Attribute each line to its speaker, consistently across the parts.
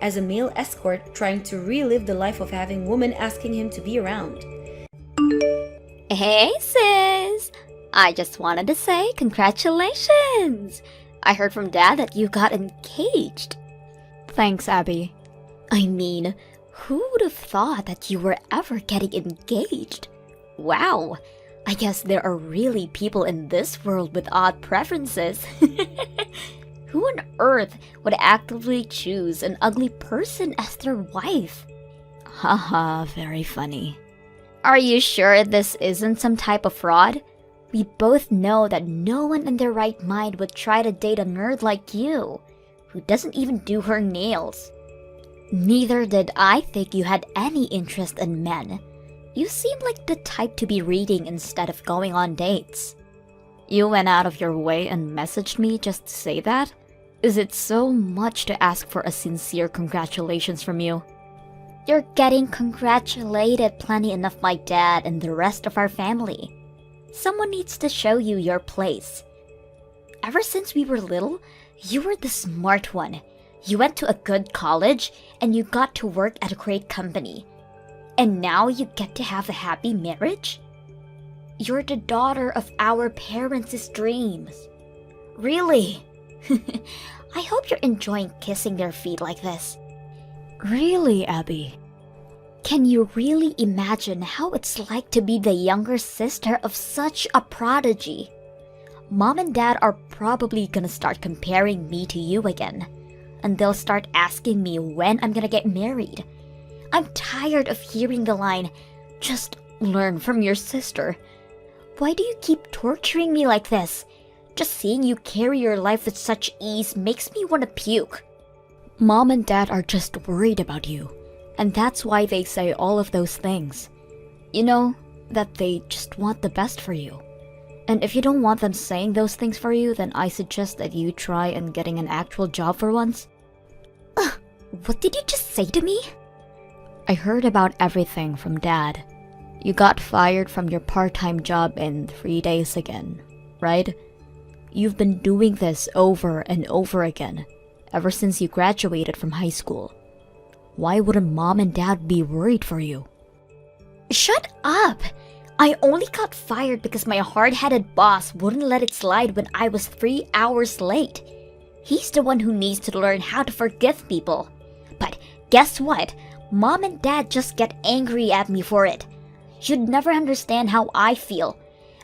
Speaker 1: as a male escort trying to relive the life of having women asking him to be around.
Speaker 2: Hey sis! I just wanted to say congratulations! I heard from Dad that you got engaged.
Speaker 3: Thanks, Abby.
Speaker 2: I mean, who would have thought that you were ever getting engaged? Wow! I guess there are really people in this world with odd preferences. Who on earth would actively choose an ugly person as their wife?
Speaker 3: Haha, very funny.
Speaker 2: Are you sure this isn't some type of fraud? We both know that no one in their right mind would try to date a nerd like you, who doesn't even do her nails. Neither did I think you had any interest in men. You seem like the type to be reading instead of going on dates.
Speaker 3: You went out of your way and messaged me just to say that? Is it so much to ask for a sincere congratulations from you?
Speaker 2: You're getting congratulated plenty enough by Dad and the rest of our family. Someone needs to show you your place. Ever since we were little, you were the smart one. You went to a good college, and you got to work at a great company. And now you get to have a happy marriage? You're the daughter of our parents' dreams. Really? I hope you're enjoying kissing their feet like this.
Speaker 3: Really, Abby?
Speaker 2: Can you really imagine how it's like to be the younger sister of such a prodigy? Mom and Dad are probably gonna start comparing me to you again. And they'll start asking me when I'm gonna get married. I'm tired of hearing the line, "Just learn from your sister." Why do you keep torturing me like this? Just seeing you carry your life with such ease makes me want to puke.
Speaker 3: Mom and Dad are just worried about you, and that's why they say all of those things. You know, that they just want the best for you. And if you don't want them saying those things for you, then I suggest that you try and getting an actual job for once.
Speaker 2: What did you just say to me?
Speaker 3: I heard about everything from Dad. You got fired from your part-time job in 3 days again, right? You've been doing this over and over again, ever since you graduated from high school. Why wouldn't Mom and Dad be worried for you?
Speaker 2: Shut up! I only got fired because my hard-headed boss wouldn't let it slide when I was 3 hours late. He's the one who needs to learn how to forgive people. But guess what? Mom and Dad just get angry at me for it. You'd never understand how I feel.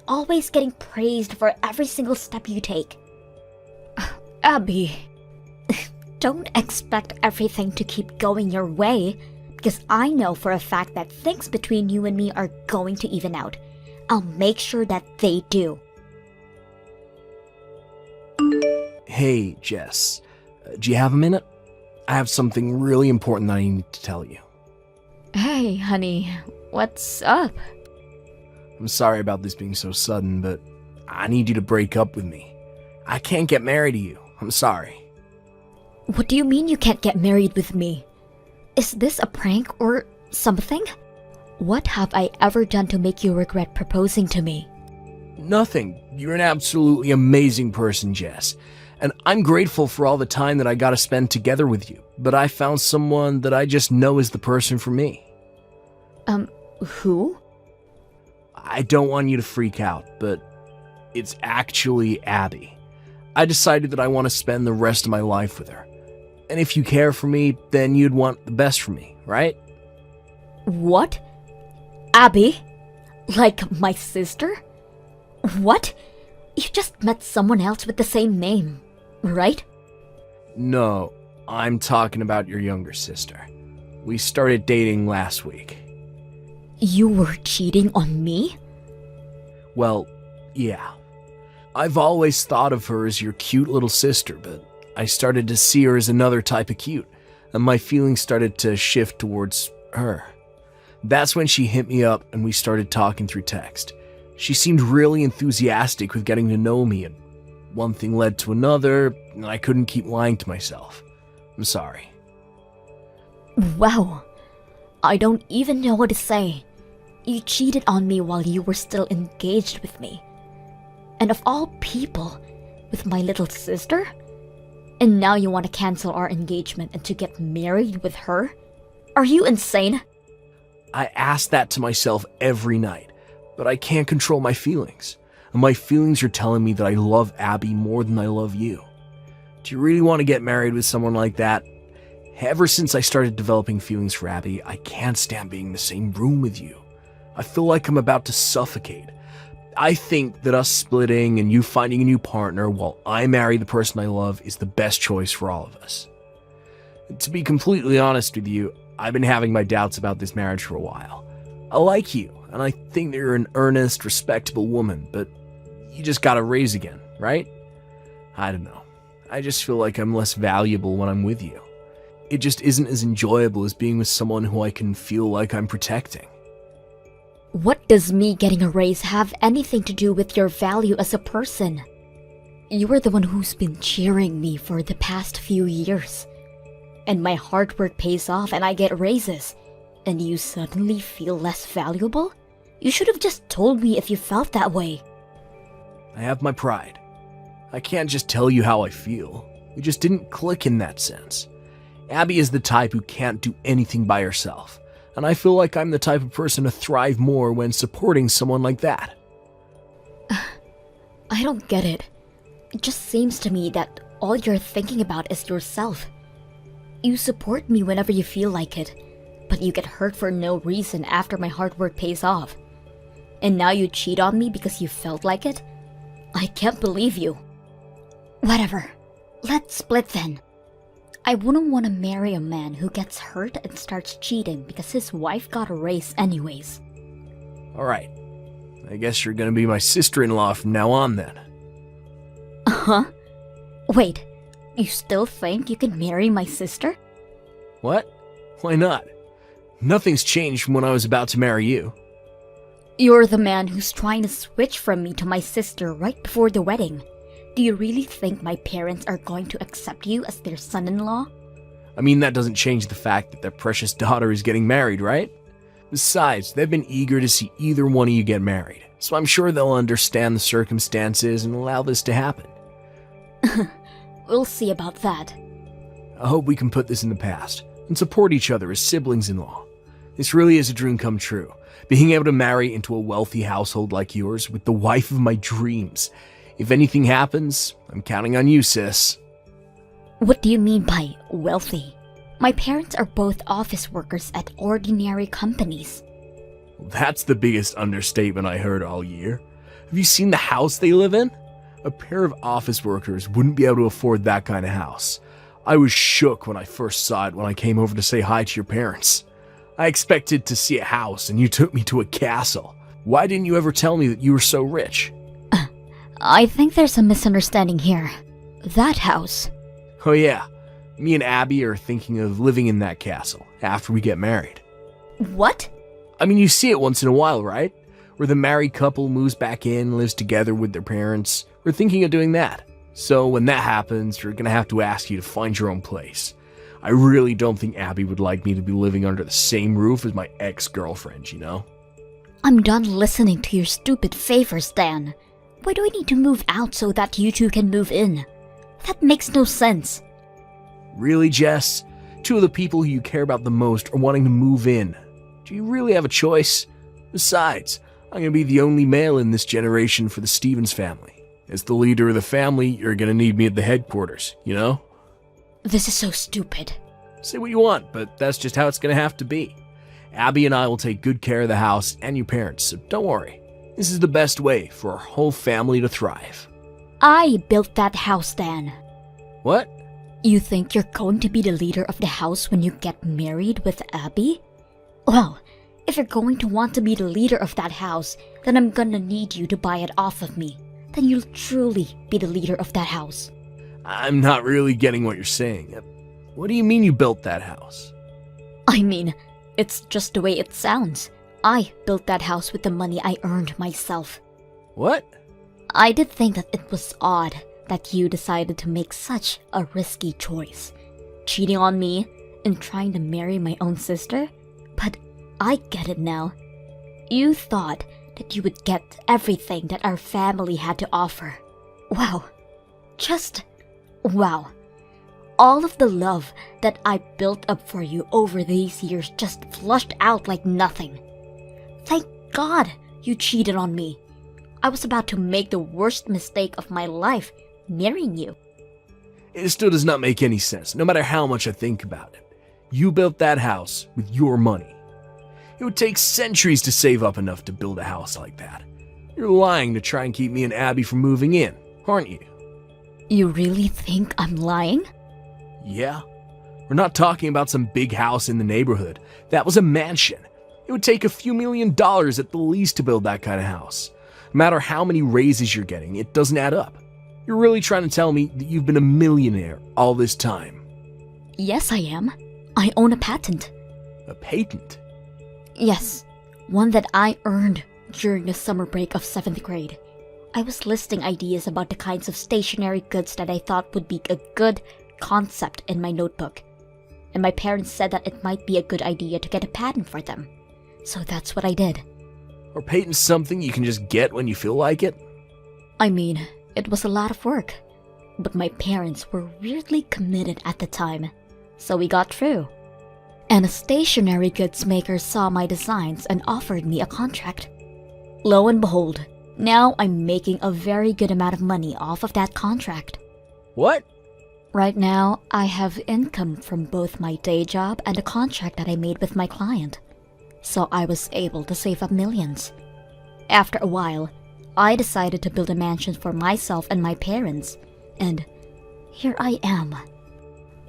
Speaker 2: Always getting praised for every single step you take.
Speaker 3: Abby.
Speaker 2: Don't expect everything to keep going your way, because I know for a fact that things between you and me are going to even out. I'll make sure that they do.
Speaker 4: Hey, Jess. Do you have a minute? I have something really important that I need to tell you.
Speaker 3: Hey, honey. What's up?
Speaker 4: I'm sorry about this being so sudden, but I need you to break up with me. I can't get married to you. I'm sorry.
Speaker 2: What do you mean you can't get married with me? Is this a prank or something?
Speaker 3: What have I ever done to make you regret proposing to me?
Speaker 4: Nothing. You're an absolutely amazing person, Jess. And I'm grateful for all the time that I got to spend together with you. But I found someone that I just know is the person for me.
Speaker 3: Who?
Speaker 4: I don't want you to freak out, but it's actually Abby. I decided that I want to spend the rest of my life with her. And if you care for me, then you'd want the best for me, right?
Speaker 2: What? Abby? Like my sister? What? You just met someone else with the same name, right?
Speaker 4: No, I'm talking about your younger sister. We started dating last week.
Speaker 2: You were cheating on me?
Speaker 4: Well, yeah. I've always thought of her as your cute little sister, but I started to see her as another type of cute, and my feelings started to shift towards her. That's when she hit me up and we started talking through text. She seemed really enthusiastic with getting to know me, and one thing led to another, and I couldn't keep lying to myself. I'm sorry.
Speaker 2: Wow. I don't even know what to say. You cheated on me while you were still engaged with me. And of all people, with my little sister? And now you want to cancel our engagement and to get married with her? Are you insane?
Speaker 4: I ask that to myself every night, but I can't control my feelings. And my feelings are telling me that I love Abby more than I love you. Do you really want to get married with someone like that? Ever since I started developing feelings for Abby, I can't stand being in the same room with you. I feel like I'm about to suffocate. I think that us splitting and you finding a new partner while I marry the person I love is the best choice for all of us. To be completely honest with you, I've been having my doubts about this marriage for a while. I like you, and I think that you're an earnest, respectable woman, but you just got to raise again, right? I don't know. I just feel like I'm less valuable when I'm with you. It just isn't as enjoyable as being with someone who I can feel like I'm protecting.
Speaker 2: What does me getting a raise have anything to do with your value as a person? You are the one who's been cheering me for the past few years. And my hard work pays off and I get raises. And you suddenly feel less valuable? You should have just told me if you felt that way.
Speaker 4: I have my pride. I can't just tell you how I feel. We just didn't click in that sense. Abby is the type who can't do anything by herself. And I feel like I'm the type of person to thrive more when supporting someone like that.
Speaker 2: I don't get it. It just seems to me that all you're thinking about is yourself. You support me whenever you feel like it, but you get hurt for no reason after my hard work pays off. And now you cheat on me because you felt like it? I can't believe you. Whatever. Let's split then. I wouldn't want to marry a man who gets hurt and starts cheating because his wife got a raise anyways.
Speaker 4: Alright. I guess you're gonna be my sister-in-law from now on then.
Speaker 2: Huh? Wait, you still think you can marry my sister?
Speaker 4: What? Why not? Nothing's changed from when I was about to marry you.
Speaker 2: You're the man who's trying to switch from me to my sister right before the wedding. Do you really think my parents are going to accept you as their son-in-law?
Speaker 4: I mean, that doesn't change the fact that their precious daughter is getting married, right? Besides, they've been eager to see either one of you get married, so I'm sure they'll understand the circumstances and allow this to happen.
Speaker 2: We'll see about that.
Speaker 4: I hope we can put this in the past and support each other as siblings-in-law. This really is a dream come true, being able to marry into a wealthy household like yours with the wife of my dreams. If anything happens, I'm counting on you, sis.
Speaker 2: What do you mean by wealthy? My parents are both office workers at ordinary companies.
Speaker 4: That's the biggest understatement I heard all year. Have you seen the house they live in? A pair of office workers wouldn't be able to afford that kind of house. I was shook when I first saw it when I came over to say hi to your parents. I expected to see a house and you took me to a castle. Why didn't you ever tell me that you were so rich?
Speaker 2: I think there's a misunderstanding here. That house.
Speaker 4: Oh yeah, me and Abby are thinking of living in that castle after we get married.
Speaker 2: What?
Speaker 4: I mean, you see it once in a while, right? Where the married couple moves back in, lives together with their parents. We're thinking of doing that. So when that happens, we're gonna have to ask you to find your own place. I really don't think Abby would like me to be living under the same roof as my ex-girlfriend, you know?
Speaker 2: I'm done listening to your stupid favors, Dan. Why do I need to move out so that you two can move in? That makes no sense.
Speaker 4: Really, Jess? Two of the people who you care about the most are wanting to move in. Do you really have a choice? Besides, I'm gonna be the only male in this generation for the Stevens family. As the leader of the family, you're gonna need me at the headquarters, you know?
Speaker 2: This is so stupid.
Speaker 4: Say what you want, but that's just how it's gonna have to be. Abby and I will take good care of the house and your parents, so don't worry. This is the best way for our whole family to thrive.
Speaker 2: I built that house, Dan.
Speaker 4: What?
Speaker 2: You think you're going to be the leader of the house when you get married with Abby? Well, if you're going to want to be the leader of that house, then I'm gonna need you to buy it off of me. Then you'll truly be the leader of that house.
Speaker 4: I'm not really getting what you're saying. What do you mean you built that house?
Speaker 2: I mean, it's just the way it sounds. I built that house with the money I earned myself.
Speaker 4: What?
Speaker 2: I did think that it was odd that you decided to make such a risky choice. Cheating on me and trying to marry my own sister? But I get it now. You thought that you would get everything that our family had to offer. Wow. Just wow. all of the love that I built up for you over these years just flushed out like nothing. Thank God you cheated on me. I was about to make the worst mistake of my life, marrying you.
Speaker 4: It still does not make any sense, no matter how much I think about it. You built that house with your money. It would take centuries to save up enough to build a house like that. You're lying to try and keep me and Abby from moving in, aren't you?
Speaker 2: You really think I'm lying?
Speaker 4: Yeah. We're not talking about some big house in the neighborhood. That was a mansion. It would take a few $1,000,000 at the least to build that kind of house. No matter how many raises you're getting, it doesn't add up. You're really trying to tell me that you've been a millionaire all this time?
Speaker 2: Yes, I am. I own a patent.
Speaker 4: A patent?
Speaker 2: Yes, one that I earned during the summer break of 7th grade. I was listing ideas about the kinds of stationery goods that I thought would be a good concept in my notebook. And my parents said that it might be a good idea to get a patent for them. So that's what I did.
Speaker 4: Are patents something you can just get when you feel like it?
Speaker 2: I mean, it was a lot of work. But my parents were weirdly committed at the time. So we got through. And a stationery goods maker saw my designs and offered me a contract. Lo and behold, now I'm making a very good amount of money off of that contract.
Speaker 4: What?
Speaker 2: Right now, I have income from both my day job and the contract that I made with my client. So I was able to save up millions. After a while, I decided to build a mansion for myself and my parents. And here I am.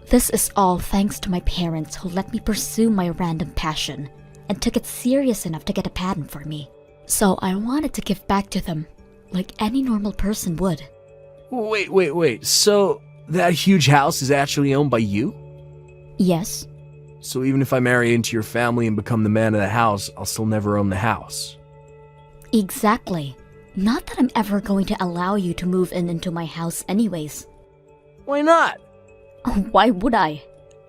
Speaker 2: This is all thanks to my parents who let me pursue my random passion and took it serious enough to get a patent for me. So I wanted to give back to them, like any normal person would.
Speaker 4: Wait. So that huge house is actually owned by you?
Speaker 2: Yes.
Speaker 4: So even if I marry into your family and become the man of the house, I'll still never own the house.
Speaker 2: Exactly. Not that I'm ever going to allow you to move into my house anyways.
Speaker 4: Why not?
Speaker 2: Why would I?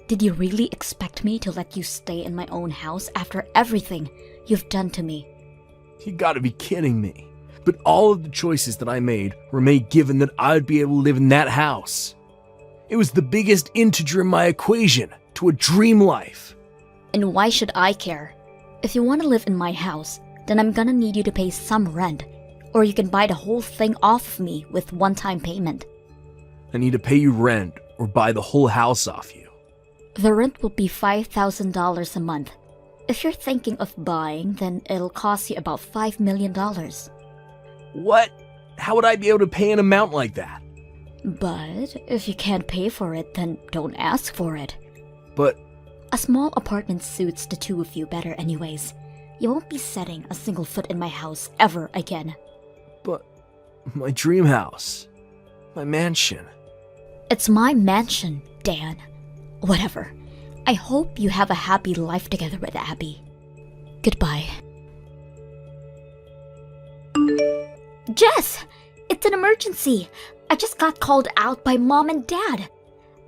Speaker 2: Did you really expect me to let you stay in my own house after everything you've done to me?
Speaker 4: You gotta be kidding me. But all of the choices that I made were made given that I'd be able to live in that house. It was the biggest integer in my equation to a dream life.
Speaker 2: And why should I care? If you want to live in my house, then I'm gonna need you to pay some rent. Or you can buy the whole thing off of me with one-time payment.
Speaker 4: I need to pay you rent or buy the whole house off you.
Speaker 2: The rent will be $5,000 a month. If you're thinking of buying, then it'll cost you about $5 million.
Speaker 4: What? How would I be able to pay an amount like that?
Speaker 2: But if you can't pay for it, then don't ask for it.
Speaker 4: But
Speaker 2: a small apartment suits the two of you better anyways. You won't be setting a single foot in my house ever again.
Speaker 4: But my dream house, my mansion.
Speaker 2: It's my mansion, Dan. Whatever. I hope you have a happy life together with Abby. Goodbye. Jess! It's an emergency! I just got called out by Mom and Dad.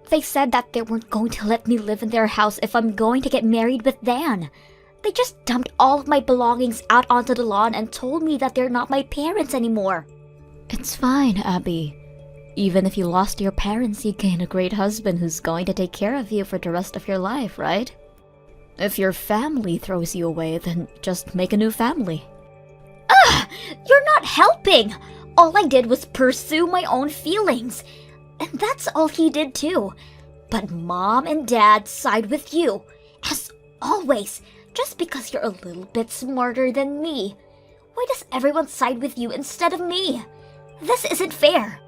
Speaker 2: They said that they weren't going to let me live in their house if I'm going to get married with Dan. They just dumped all of my belongings out onto the lawn and told me that they're not my parents anymore.
Speaker 3: It's fine, Abby. Even if you lost your parents, you gain a great husband who's going to take care of you for the rest of your life, right? If your family throws you away, then just make a new family.
Speaker 2: Ugh! You're not helping! All I did was pursue my own feelings. And that's all he did too. But Mom and Dad side with you. As always, just because you're a little bit smarter than me. Why does everyone side with you instead of me? This isn't fair.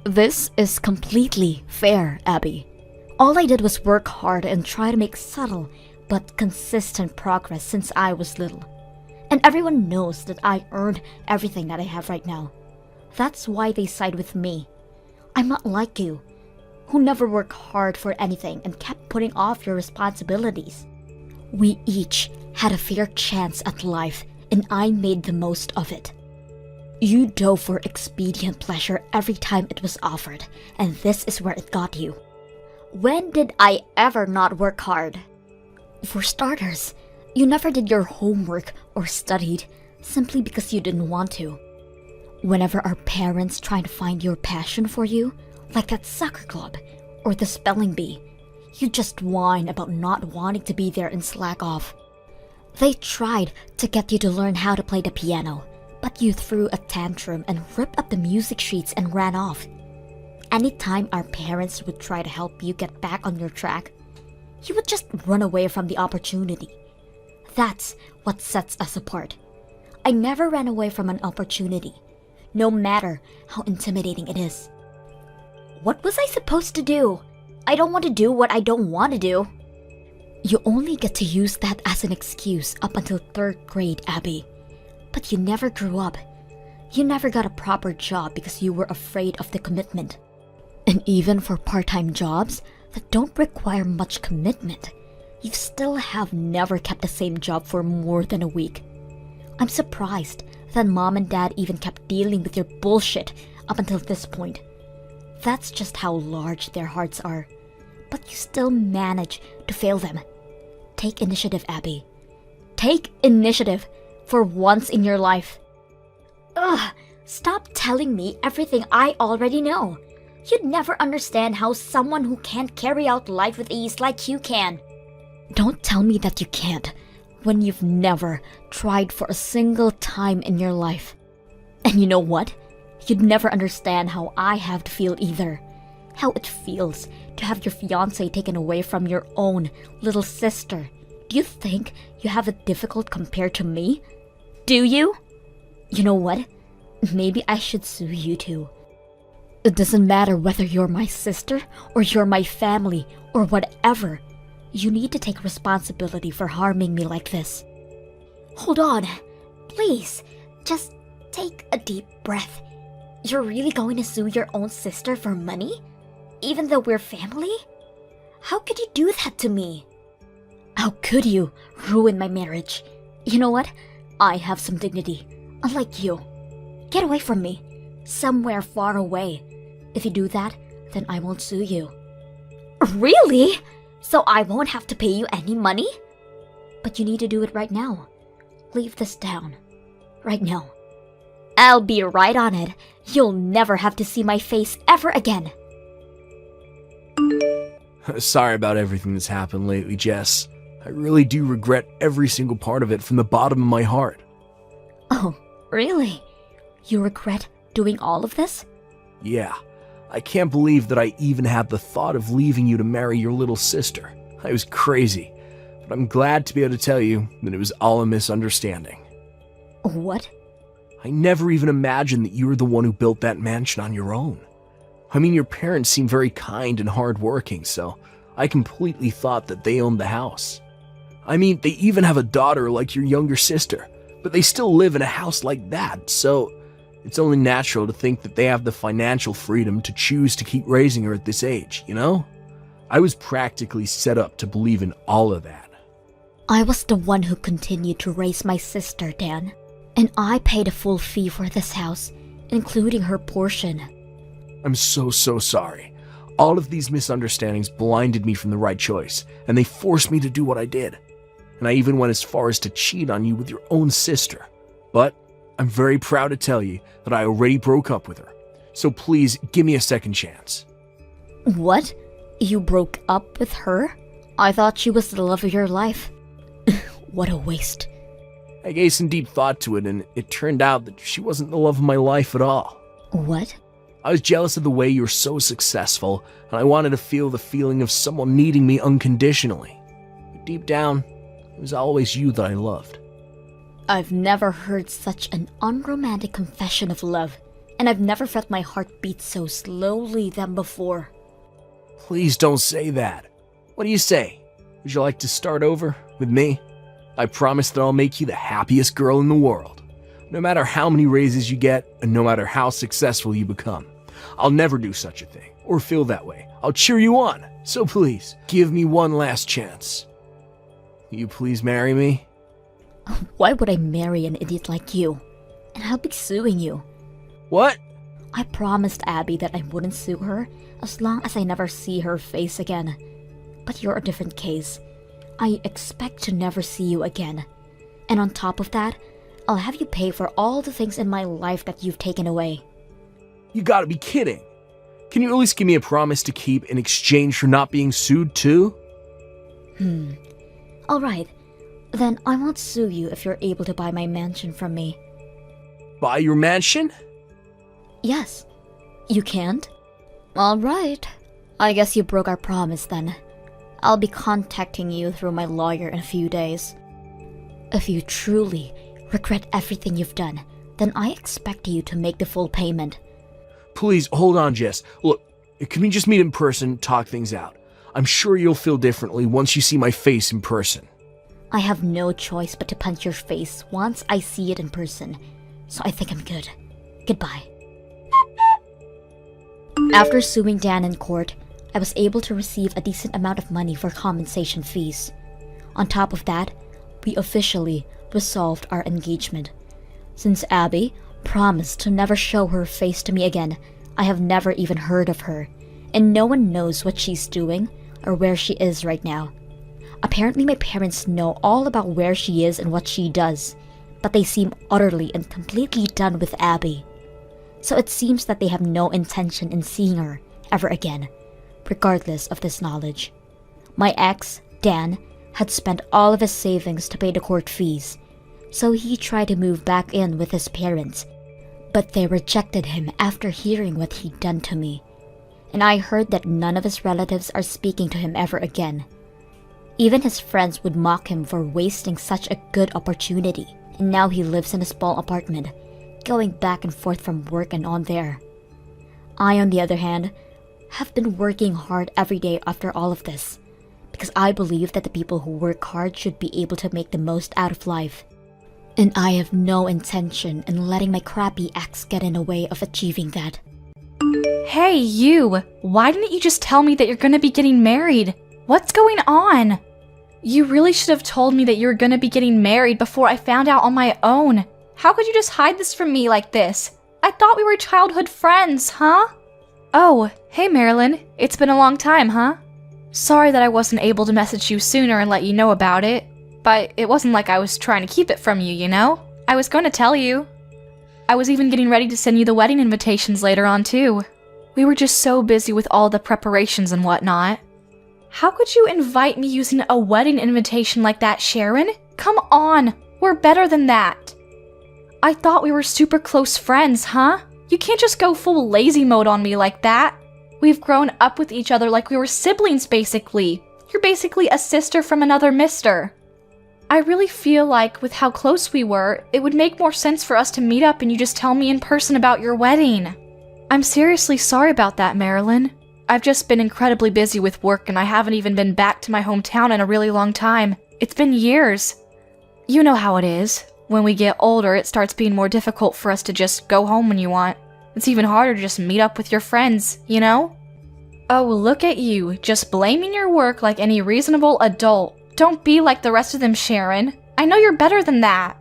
Speaker 3: This is completely fair, Abby. All I did was work hard and try to make subtle but consistent progress since I was little. And everyone knows that I earned everything that I have right now. That's why they side with me. I'm not like you, who never worked hard for anything and kept putting off your responsibilities. We each had a fair chance at life, and I made the most of it. You dove for expedient pleasure every time it was offered, and this is where it got you.
Speaker 2: When did I ever not work hard?
Speaker 3: For starters, you never did your homework or studied simply because you didn't want to. Whenever our parents tried to find your passion for you, like that soccer club,
Speaker 2: or the spelling bee. You just whine about not wanting to be there and slack off. They tried to get you to learn how to play the piano, but you threw a tantrum and ripped up the music sheets and ran off. Anytime our parents would try to help you get back on your track, you would just run away from the opportunity. That's what sets us apart. I never ran away from an opportunity, no matter how intimidating it is. What was I supposed to do? I don't want to do what I don't want to do. You only get to use that as an excuse up until 3rd grade, Abby. But you never grew up. You never got a proper job because you were afraid of the commitment. And even for part-time jobs that don't require much commitment, you still have never kept the same job for more than a week. I'm surprised that Mom and Dad even kept dealing with your bullshit up until this point. That's just how large their hearts are. But you still manage to fail them. Take initiative, Abby. Take initiative for once in your life. Ugh, stop telling me everything I already know. You'd never understand how someone who can't carry out life with ease like you can. Don't tell me that you can't, when you've never tried for a single time in your life. And you know what? You'd never understand how I have to feel either. How it feels to have your fiancé taken away from your own little sister. Do you think you have it difficult compared to me? Do you? You know what? Maybe I should sue you too. It doesn't matter whether you're my sister or you're my family or whatever. You need to take responsibility for harming me like this. Hold on. Please, just take a deep breath. You're really going to sue your own sister for money? Even though we're family? How could you do that to me? How could you ruin my marriage? You know what? I have some dignity, unlike you. Get away from me. Somewhere far away. If you do that, then I won't sue you. Really? So I won't have to pay you any money? But you need to do it right now. Leave this down. Right now. I'll be right on it. You'll never have to see my face ever again.
Speaker 4: Sorry about everything that's happened lately, Jess. I really do regret every single part of it from the bottom of my heart.
Speaker 2: Oh, really? You regret doing all of this?
Speaker 4: Yeah. I can't believe that I even had the thought of leaving you to marry your little sister. I was crazy. But I'm glad to be able to tell you that it was all a misunderstanding.
Speaker 2: What?
Speaker 4: I never even imagined that you were the one who built that mansion on your own. I mean, your parents seem very kind and hardworking, so I completely thought that they owned the house. I mean, they even have a daughter like your younger sister, but they still live in a house like that, so it's only natural to think that they have the financial freedom to choose to keep raising her at this age, you know? I was practically set up to believe in all of that.
Speaker 2: I was the one who continued to raise my sister, Dan. And I paid a full fee for this house, including her portion.
Speaker 4: I'm so sorry. All of these misunderstandings blinded me from the right choice, and they forced me to do what I did. And I even went as far as to cheat on you with your own sister. But I'm very proud to tell you that I already broke up with her. So please, give me a second chance.
Speaker 2: What? You broke up with her? I thought she was the love of your life. What a waste.
Speaker 4: I gave some deep thought to it, and it turned out that she wasn't the love of my life at all.
Speaker 2: What?
Speaker 4: I was jealous of the way you were so successful, and I wanted to feel the feeling of someone needing me unconditionally. But deep down, it was always you that I loved.
Speaker 2: I've never heard such an unromantic confession of love, and I've never felt my heart beat so slowly than before.
Speaker 4: Please don't say that. What do you say? Would you like to start over with me? I promise that I'll make you the happiest girl in the world. No matter how many raises you get, and no matter how successful you become. I'll never do such a thing, or feel that way. I'll cheer you on. So please, give me one last chance. Will you please marry me?
Speaker 2: Why would I marry an idiot like you? And I'll be suing you.
Speaker 4: What?
Speaker 2: I promised Abby that I wouldn't sue her as long as I never see her face again. But you're a different case. I expect to never see you again. And on top of that, I'll have you pay for all the things in my life that you've taken away.
Speaker 4: You gotta be kidding. Can you at least give me a promise to keep in exchange for not being sued too?
Speaker 3: Alright, then I won't sue you if you're able to buy my mansion from me.
Speaker 4: Buy your mansion?
Speaker 3: Yes. You can't? Alright. I guess you broke our promise then. I'll be contacting you through my lawyer in a few days. If you truly regret everything you've done, then I expect you to make the full payment.
Speaker 4: Please, hold on, Jess. Look, can we just meet in person, talk things out? I'm sure you'll feel differently once you see my face in person.
Speaker 3: I have no choice but to punch your face once I see it in person, so I think I'm good. Goodbye. After suing Dan in court, I was able to receive a decent amount of money for compensation fees. On top of that, we officially resolved our engagement. Since Abby promised to never show her face to me again, I have never even heard of her, and no one knows what she's doing or where she is right now. Apparently my parents know all about where she is and what she does, but they seem utterly and completely done with Abby. So it seems that they have no intention in seeing her ever again, regardless of this knowledge. My ex, Dan, had spent all of his savings to pay the court fees, so he tried to move back in with his parents, but they rejected him after hearing what he'd done to me. And I heard that none of his relatives are speaking to him ever again. Even his friends would mock him for wasting such a good opportunity, and now he lives in a small apartment, going back and forth from work and on there. I, on the other hand, have been working hard every day after all of this, because I believe that the people who work hard should be able to make the most out of life. And I have no intention in letting my crappy ex get in the way of achieving that.
Speaker 5: Hey, you! Why didn't you just tell me that you're gonna be getting married? What's going on? You really should have told me that you were gonna be getting married before I found out on my own. How could you just hide this from me like this? I thought we were childhood friends, huh? Oh, hey Marilyn. It's been a long time, huh? Sorry that I wasn't able to message you sooner and let you know about it. But it wasn't like I was trying to keep it from you, you know? I was going to tell you. I was even getting ready to send you the wedding invitations later on, too. We were just so busy with all the preparations and whatnot. How could you invite me using a wedding invitation like that, Sharon? Come on, we're better than that. I thought we were super close friends, huh? You can't just go full lazy mode on me like that. We've grown up with each other like we were siblings, basically. You're basically a sister from another mister. I really feel like, with how close we were, it would make more sense for us to meet up and you just tell me in person about your wedding. I'm seriously sorry about that, Marilyn. I've just been incredibly busy with work and I haven't even been back to my hometown in a really long time. It's been years. You know how it is. When we get older, it starts being more difficult for us to just go home when you want. It's even harder to just meet up with your friends, you know? Oh, look at you, just blaming your work like any reasonable adult. Don't be like the rest of them, Sharon. I know you're better than that.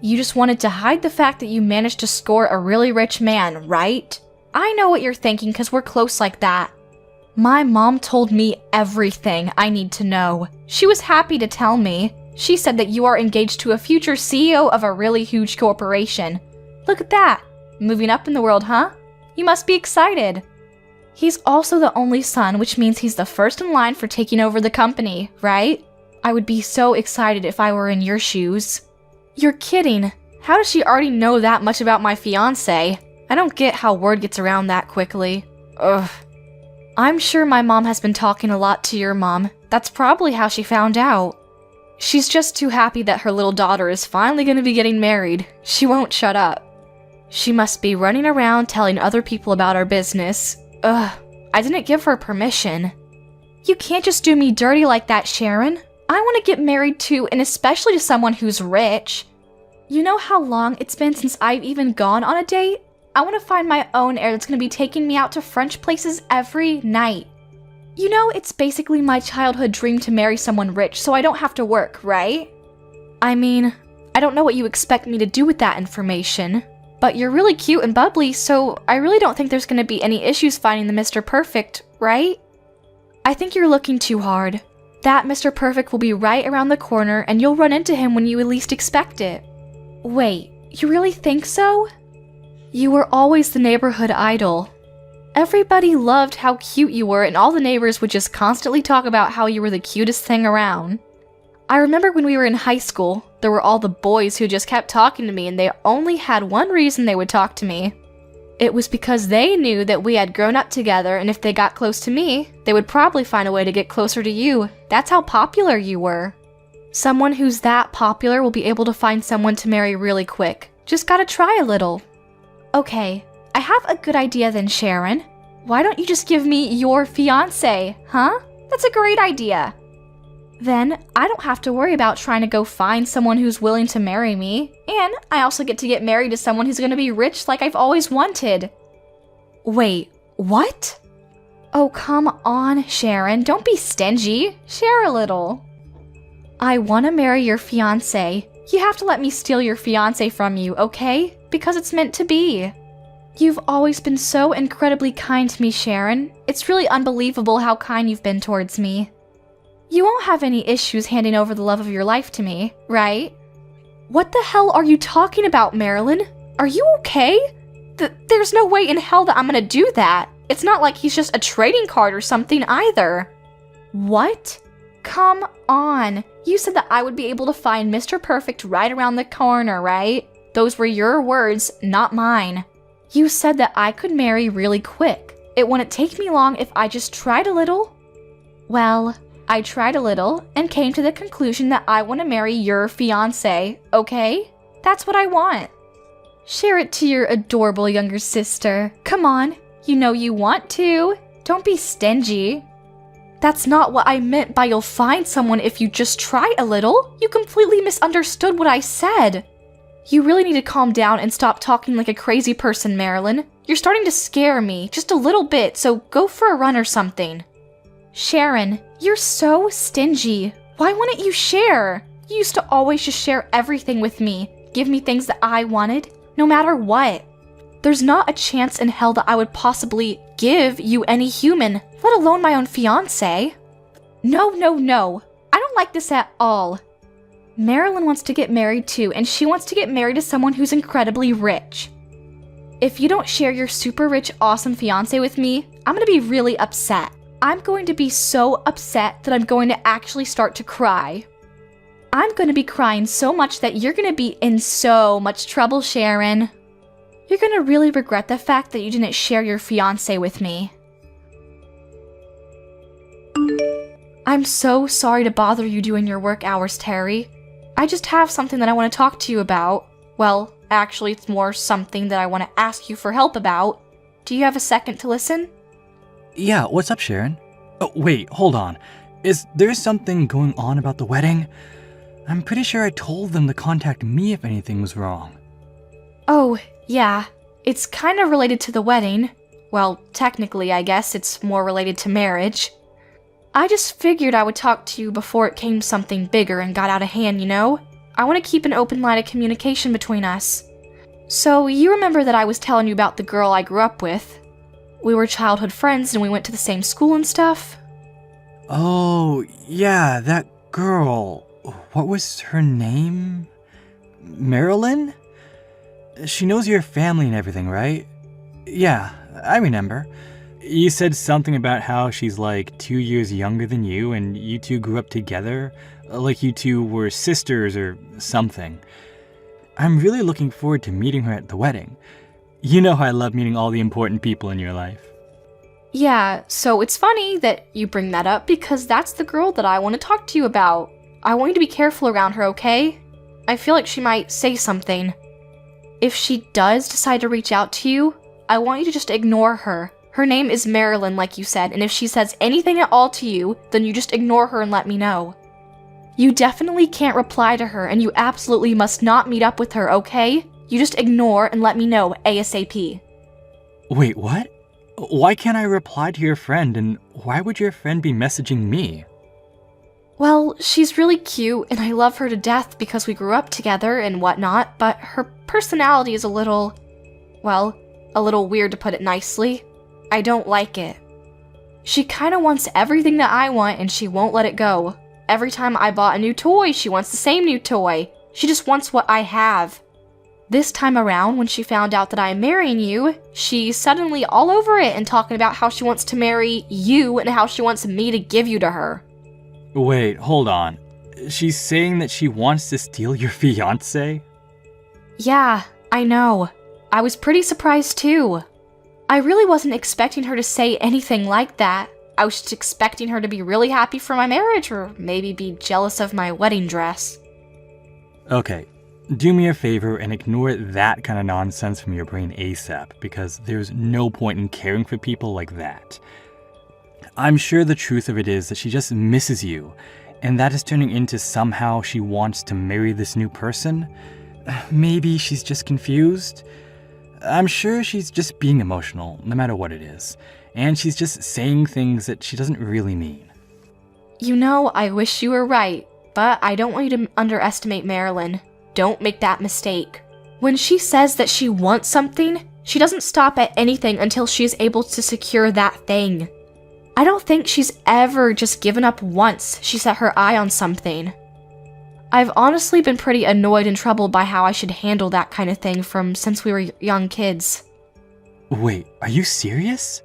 Speaker 5: You just wanted to hide the fact that you managed to score a really rich man, right? I know what you're thinking because we're close like that. My mom told me everything I need to know. She was happy to tell me. She said that you are engaged to a future CEO of a really huge corporation. Look at that. Moving up in the world, huh? You must be excited. He's also the only son, which means he's the first in line for taking over the company, right? I would be so excited if I were in your shoes. You're kidding. How does she already know that much about my fiancé? I don't get how word gets around that quickly. Ugh. I'm sure my mom has been talking a lot to your mom. That's probably how she found out. She's just too happy that her little daughter is finally going to be getting married. She won't shut up. She must be running around telling other people about our business. Ugh. I didn't give her permission. You can't just do me dirty like that, Sharon. I want to get married too, and especially to someone who's rich. You know how long it's been since I've even gone on a date? I want to find my own heir that's going to be taking me out to French places every night. You know, it's basically my childhood dream to marry someone rich so I don't have to work, right? I mean, I don't know what you expect me to do with that information, but you're really cute and bubbly, so I really don't think there's going to be any issues finding the Mr. Perfect, right? I think you're looking too hard. That Mr. Perfect will be right around the corner and you'll run into him when you least expect it. Wait, you really think so? You were always the neighborhood idol. Everybody loved how cute you were, and all the neighbors would just constantly talk about how you were the cutest thing around. I remember when we were in high school, there were all the boys who just kept talking to me, and they only had one reason they would talk to me. It was because they knew that we had grown up together, and if they got close to me, they would probably find a way to get closer to you. That's how popular you were. Someone who's that popular will be able to find someone to marry really quick. Just gotta try a little. Okay, I have a good idea then, Sharon. Why don't you just give me your fiancé, huh? That's a great idea. Then I don't have to worry about trying to go find someone who's willing to marry me, and I also get to get married to someone who's gonna be rich like I've always wanted. Wait, what? Oh, come on, Sharon, don't be stingy. Share a little. I want to marry your fiancé. You have to let me steal your fiancé from you, okay? Because it's meant to be. You've always been so incredibly kind to me, Sharon. It's really unbelievable how kind you've been towards me. You won't have any issues handing over the love of your life to me, right? What the hell are you talking about, Marilyn? Are you okay? There's no way in hell that I'm gonna do that. It's not like he's just a trading card or something either. What? Come on. You said that I would be able to find Mr. Perfect right around the corner, right? Those were your words, not mine. You said that I could marry really quick. It wouldn't take me long if I just tried a little. Well, I tried a little and came to the conclusion that I want to marry your fiancé, okay? That's what I want. Share it to your adorable younger sister. Come on, you know you want to. Don't be stingy. That's not what I meant by you'll find someone if you just try a little. You completely misunderstood what I said. You really need to calm down and stop talking like a crazy person, Marilyn. You're starting to scare me, just a little bit, so go for a run or something. Sharon, you're so stingy. Why wouldn't you share? You used to always just share everything with me, give me things that I wanted, no matter what. There's not a chance in hell that I would possibly give you any human, let alone my own fiancé. No. I don't like this at all. Marilyn wants to get married too, and she wants to get married to someone who's incredibly rich. If you don't share your super rich, awesome fiancé with me, I'm gonna be really upset. I'm going to be so upset that I'm going to actually start to cry. I'm going to be crying so much that you're going to be in so much trouble, Sharon. You're going to really regret the fact that you didn't share your fiancé with me. I'm so sorry to bother you during your work hours, Terry. I just have something that I want to talk to you about. Well, actually, it's more something that I want to ask you for help about. Do you have a second to listen?
Speaker 6: Yeah, what's up, Sharon? Oh, wait, hold on. Is there something going on about the wedding? I'm pretty sure I told them to contact me if anything was wrong.
Speaker 5: Oh, yeah. It's kind of related to the wedding. Well, technically, I guess it's more related to marriage. I just figured I would talk to you before it came something bigger and got out of hand, you know? I want to keep an open line of communication between us. So, you remember that I was telling you about the girl I grew up with? We were childhood friends and we went to the same school and stuff.
Speaker 6: Oh, yeah, that girl. What was her name? Marilyn? She knows your family and everything, right? Yeah, I remember. You said something about how she's like 2 years younger than you and you two grew up together, like you two were sisters or something. I'm really looking forward to meeting her at the wedding. You know how I love meeting all the important people in your life.
Speaker 5: Yeah, so it's funny that you bring that up because that's the girl that I want to talk to you about. I want you to be careful around her, okay? I feel like she might say something. If she does decide to reach out to you, I want you to just ignore her. Her name is Marilyn, like you said, and if she says anything at all to you, then you just ignore her and let me know. You definitely can't reply to her, and you absolutely must not meet up with her, okay? You just ignore and let me know ASAP.
Speaker 6: Wait, what? Why can't I reply to your friend, and why would your friend be messaging me?
Speaker 5: Well, she's really cute, and I love her to death because we grew up together and whatnot, but her personality is a little weird to put it nicely. I don't like it. She kinda wants everything that I want, and she won't let it go. Every time I bought a new toy, she wants the same new toy. She just wants what I have. This time around, when she found out that I'm marrying you, she's suddenly all over it and talking about how she wants to marry you and how she wants me to give you to her.
Speaker 6: Wait, hold on. She's saying that she wants to steal your fiancé?
Speaker 5: Yeah, I know. I was pretty surprised too. I really wasn't expecting her to say anything like that. I was just expecting her to be really happy for my marriage or maybe be jealous of my wedding dress.
Speaker 6: Okay, do me a favor and ignore that kind of nonsense from your brain ASAP, because there's no point in caring for people like that. I'm sure the truth of it is that she just misses you, and that is turning into somehow she wants to marry this new person. Maybe she's just confused. I'm sure she's just being emotional, no matter what it is, and she's just saying things that she doesn't really mean.
Speaker 5: You know, I wish you were right, but I don't want you to underestimate Marilyn. Don't make that mistake. When she says that she wants something, she doesn't stop at anything until she is able to secure that thing. I don't think she's ever just given up once she set her eye on something. I've honestly been pretty annoyed and troubled by how I should handle that kind of thing from since we were young kids.
Speaker 6: Wait, are you serious?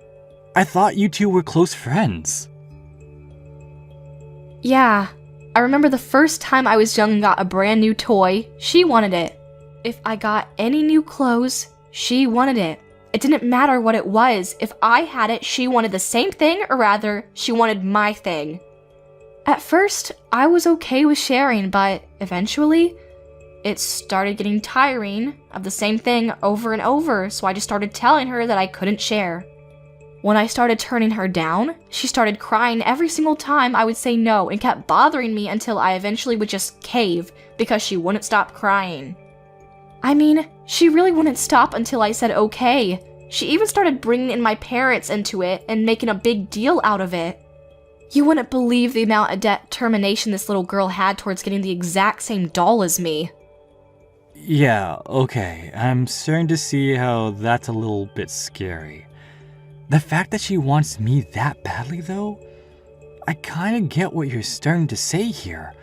Speaker 6: I thought you two were close friends.
Speaker 5: Yeah, I remember the first time I was young and got a brand new toy, she wanted it. If I got any new clothes, she wanted it. It didn't matter what it was. If I had it, she wanted the same thing, or rather, she wanted my thing. At first, I was okay with sharing, but eventually, it started getting tiring of the same thing over and over, so I just started telling her that I couldn't share. When I started turning her down, she started crying every single time I would say no and kept bothering me until I eventually would just cave because she wouldn't stop crying. I mean, she really wouldn't stop until I said okay. She even started bringing in my parents into it and making a big deal out of it. You wouldn't believe the amount of determination this little girl had towards getting the exact same doll as me.
Speaker 6: Yeah, okay, I'm starting to see how that's a little bit scary. The fact that she wants me that badly, though? I kinda get what you're starting to say here.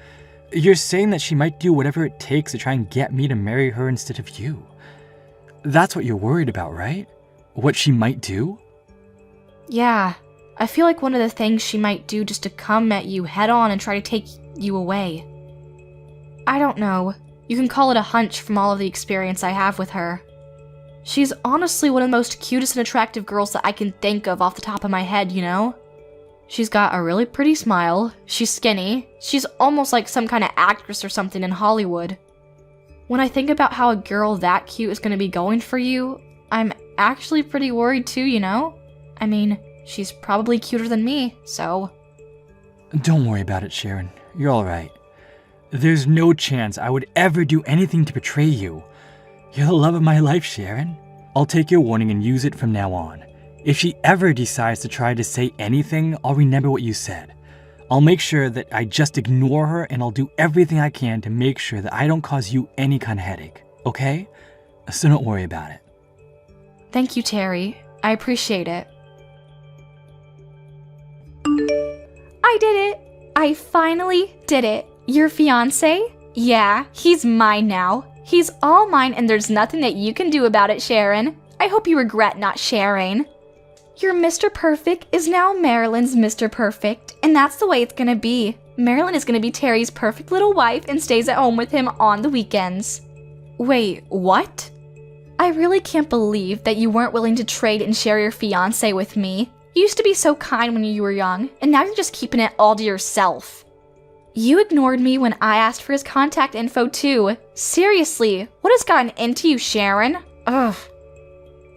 Speaker 6: You're saying that she might do whatever it takes to try and get me to marry her instead of you. That's what you're worried about, right? What she might do?
Speaker 5: Yeah, I feel like one of the things she might do just to come at you head on and try to take you away. I don't know. You can call it a hunch from all of the experience I have with her. She's honestly one of the most cutest and attractive girls that I can think of off the top of my head, you know? She's got a really pretty smile, she's skinny, she's almost like some kind of actress or something in Hollywood. When I think about how a girl that cute is gonna be going for you, I'm actually pretty worried too, you know? I mean, she's probably cuter than me, so...
Speaker 6: Don't worry about it, Sharon. You're alright. There's no chance I would ever do anything to betray you. You're the love of my life, Sharon. I'll take your warning and use it from now on. If she ever decides to try to say anything, I'll remember what you said. I'll make sure that I just ignore her, and I'll do everything I can to make sure that I don't cause you any kind of headache, okay? So don't worry about it.
Speaker 5: Thank you, Terry. I appreciate it. I did it! I finally did it. Your fiancé? Yeah, he's mine now. He's all mine, and there's nothing that you can do about it, Sharon. I hope you regret not sharing. Your Mr. Perfect is now Marilyn's Mr. Perfect, and that's the way it's gonna be. Marilyn is gonna be Terry's perfect little wife and stays at home with him on the weekends. Wait, what? I really can't believe that you weren't willing to trade and share your fiancé with me. You used to be so kind when you were young, and now you're just keeping it all to yourself. You ignored me when I asked for his contact info too. Seriously, what has gotten into you, Sharon? Ugh.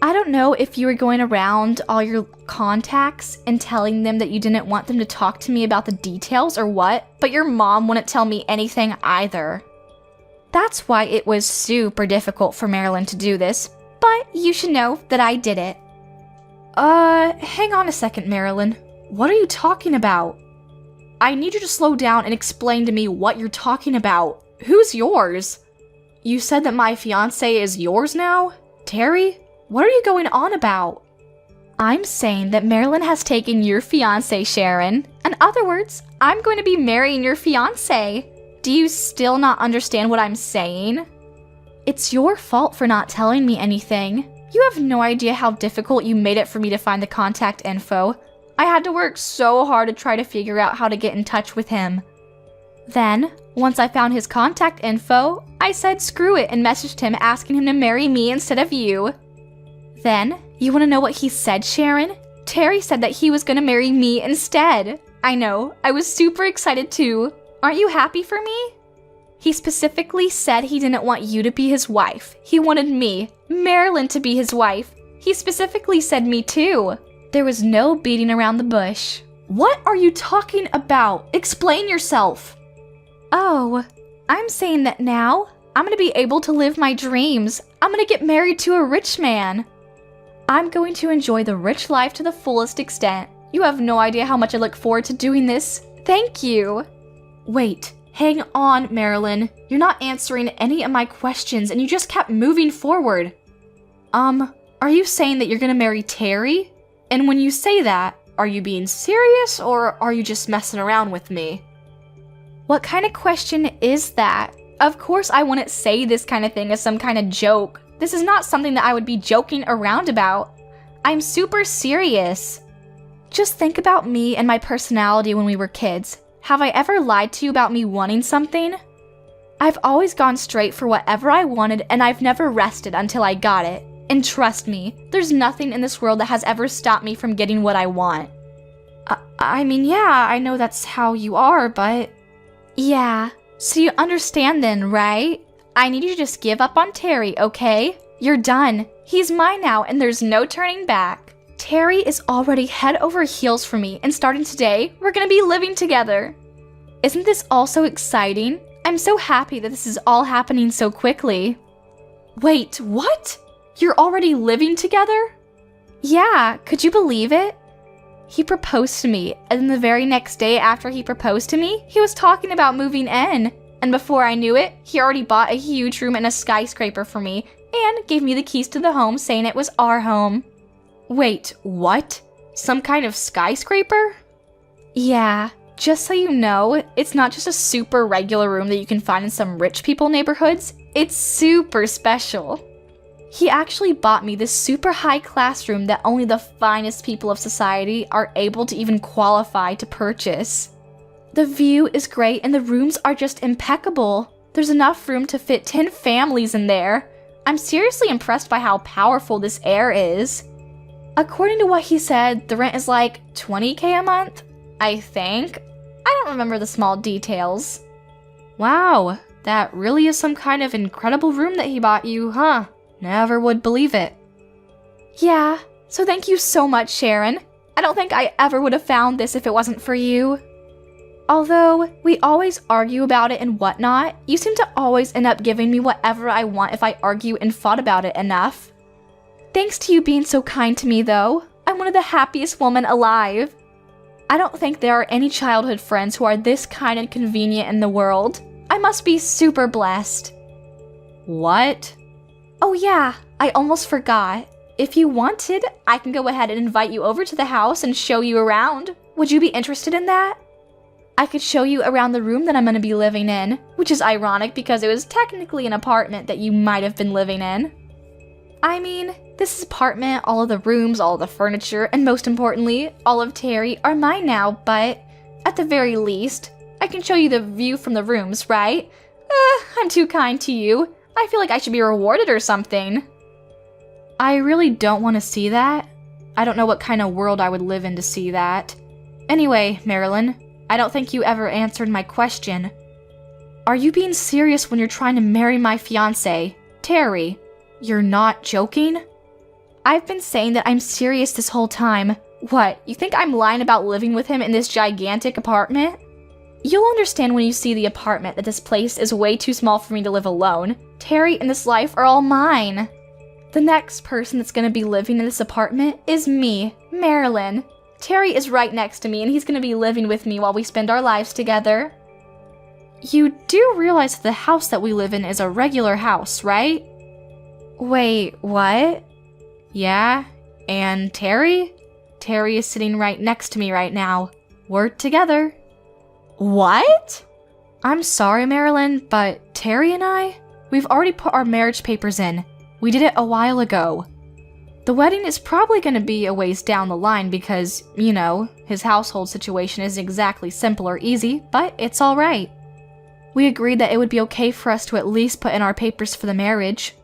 Speaker 5: I don't know if you were going around all your contacts and telling them that you didn't want them to talk to me about the details or what, but your mom wouldn't tell me anything either. That's why it was super difficult for Marilyn to do this, but you should know that I did it. Hang on a second, Marilyn. What are you talking about? I need you to slow down and explain to me what you're talking about. Who's yours? You said that my fiancé is yours now? Terry? What are you going on about? I'm saying that Marilyn has taken your fiancé, Sharon. In other words, I'm going to be marrying your fiancé. Do you still not understand what I'm saying? It's your fault for not telling me anything. You have no idea how difficult you made it for me to find the contact info. I had to work so hard to try to figure out how to get in touch with him. Then, once I found his contact info, I said screw it and messaged him asking him to marry me instead of you. Then, you want to know what he said, Sharon? Terry said that he was going to marry me instead. I know, I was super excited too. Aren't you happy for me? He specifically said he didn't want you to be his wife. He wanted me, Marilyn, to be his wife. He specifically said me too. There was no beating around the bush. What are you talking about? Explain yourself. Oh, I'm saying that now I'm going to be able to live my dreams. I'm going to get married to a rich man. I'm going to enjoy the rich life to the fullest extent. You have no idea how much I look forward to doing this. Thank you. Wait, hang on, Marilyn. You're not answering any of my questions and you just kept moving forward. Are you saying that you're going to marry Terry? And when you say that, are you being serious or are you just messing around with me? What kind of question is that? Of course I wouldn't say this kind of thing as some kind of joke. This is not something that I would be joking around about. I'm super serious. Just think about me and my personality when we were kids. Have I ever lied to you about me wanting something? I've always gone straight for whatever I wanted and I've never rested until I got it. And trust me, there's nothing in this world that has ever stopped me from getting what I want. I mean, yeah, I know that's how you are, but... Yeah, so you understand then, right? I need you to just give up on Terry, okay? You're done. He's mine now, and there's no turning back. Terry is already head over heels for me, and starting today, we're gonna be living together. Isn't this all so exciting? I'm so happy that this is all happening so quickly. Wait, what? You're already living together? Yeah, could you believe it? He proposed to me, and then the very next day after he proposed to me, he was talking about moving in. And before I knew it, he already bought a huge room in a skyscraper for me, and gave me the keys to the home saying it was our home. Wait, what? Some kind of skyscraper? Yeah, just so you know, it's not just a super regular room that you can find in some rich people neighborhoods. It's super special. He actually bought me this super high class room that only the finest people of society are able to even qualify to purchase. The view is great and the rooms are just impeccable. There's enough room to fit 10 families in there. I'm seriously impressed by how powerful this air is. According to what he said, the rent is like $20K a month, I think. I don't remember the small details. Wow, that really is some kind of incredible room that he bought you, huh? Never would believe it. Yeah, so thank you so much, Sharon. I don't think I ever would have found this if it wasn't for you. Although we always argue about it and whatnot, you seem to always end up giving me whatever I want if I argue and fought about it enough. Thanks to you being so kind to me, though. I'm one of the happiest women alive. I don't think there are any childhood friends who are this kind and convenient in the world. I must be super blessed. What? Oh yeah, I almost forgot. If you wanted, I can go ahead and invite you over to the house and show you around. Would you be interested in that? I could show you around the room that I'm going to be living in, which is ironic because it was technically an apartment that you might have been living in. I mean, this apartment, all of the rooms, all of the furniture, and most importantly, all of Terry are mine now, but at the very least, I can show you the view from the rooms, right? I'm too kind to you. I feel like I should be rewarded or something. I really don't want to see that. I don't know what kind of world I would live in to see that. Anyway, Marilyn, I don't think you ever answered my question. Are you being serious when you're trying to marry my fiancé, Terry? You're not joking? I've been saying that I'm serious this whole time. What, you think I'm lying about living with him in this gigantic apartment? You'll understand when you see the apartment that this place is way too small for me to live alone. Terry and this life are all mine. The next person that's gonna be living in this apartment is me, Marilyn. Terry is right next to me and he's gonna be living with me while we spend our lives together. You do realize that the house that we live in is a regular house, right? Wait, what? Yeah, and Terry? Terry is sitting right next to me right now. We're together. What? I'm sorry, Marilyn, but Terry and I? We've already put our marriage papers in. We did it a while ago. The wedding is probably going to be a ways down the line because, you know, his household situation isn't exactly simple or easy, but it's alright. We agreed that it would be okay for us to at least put in our papers for the marriage.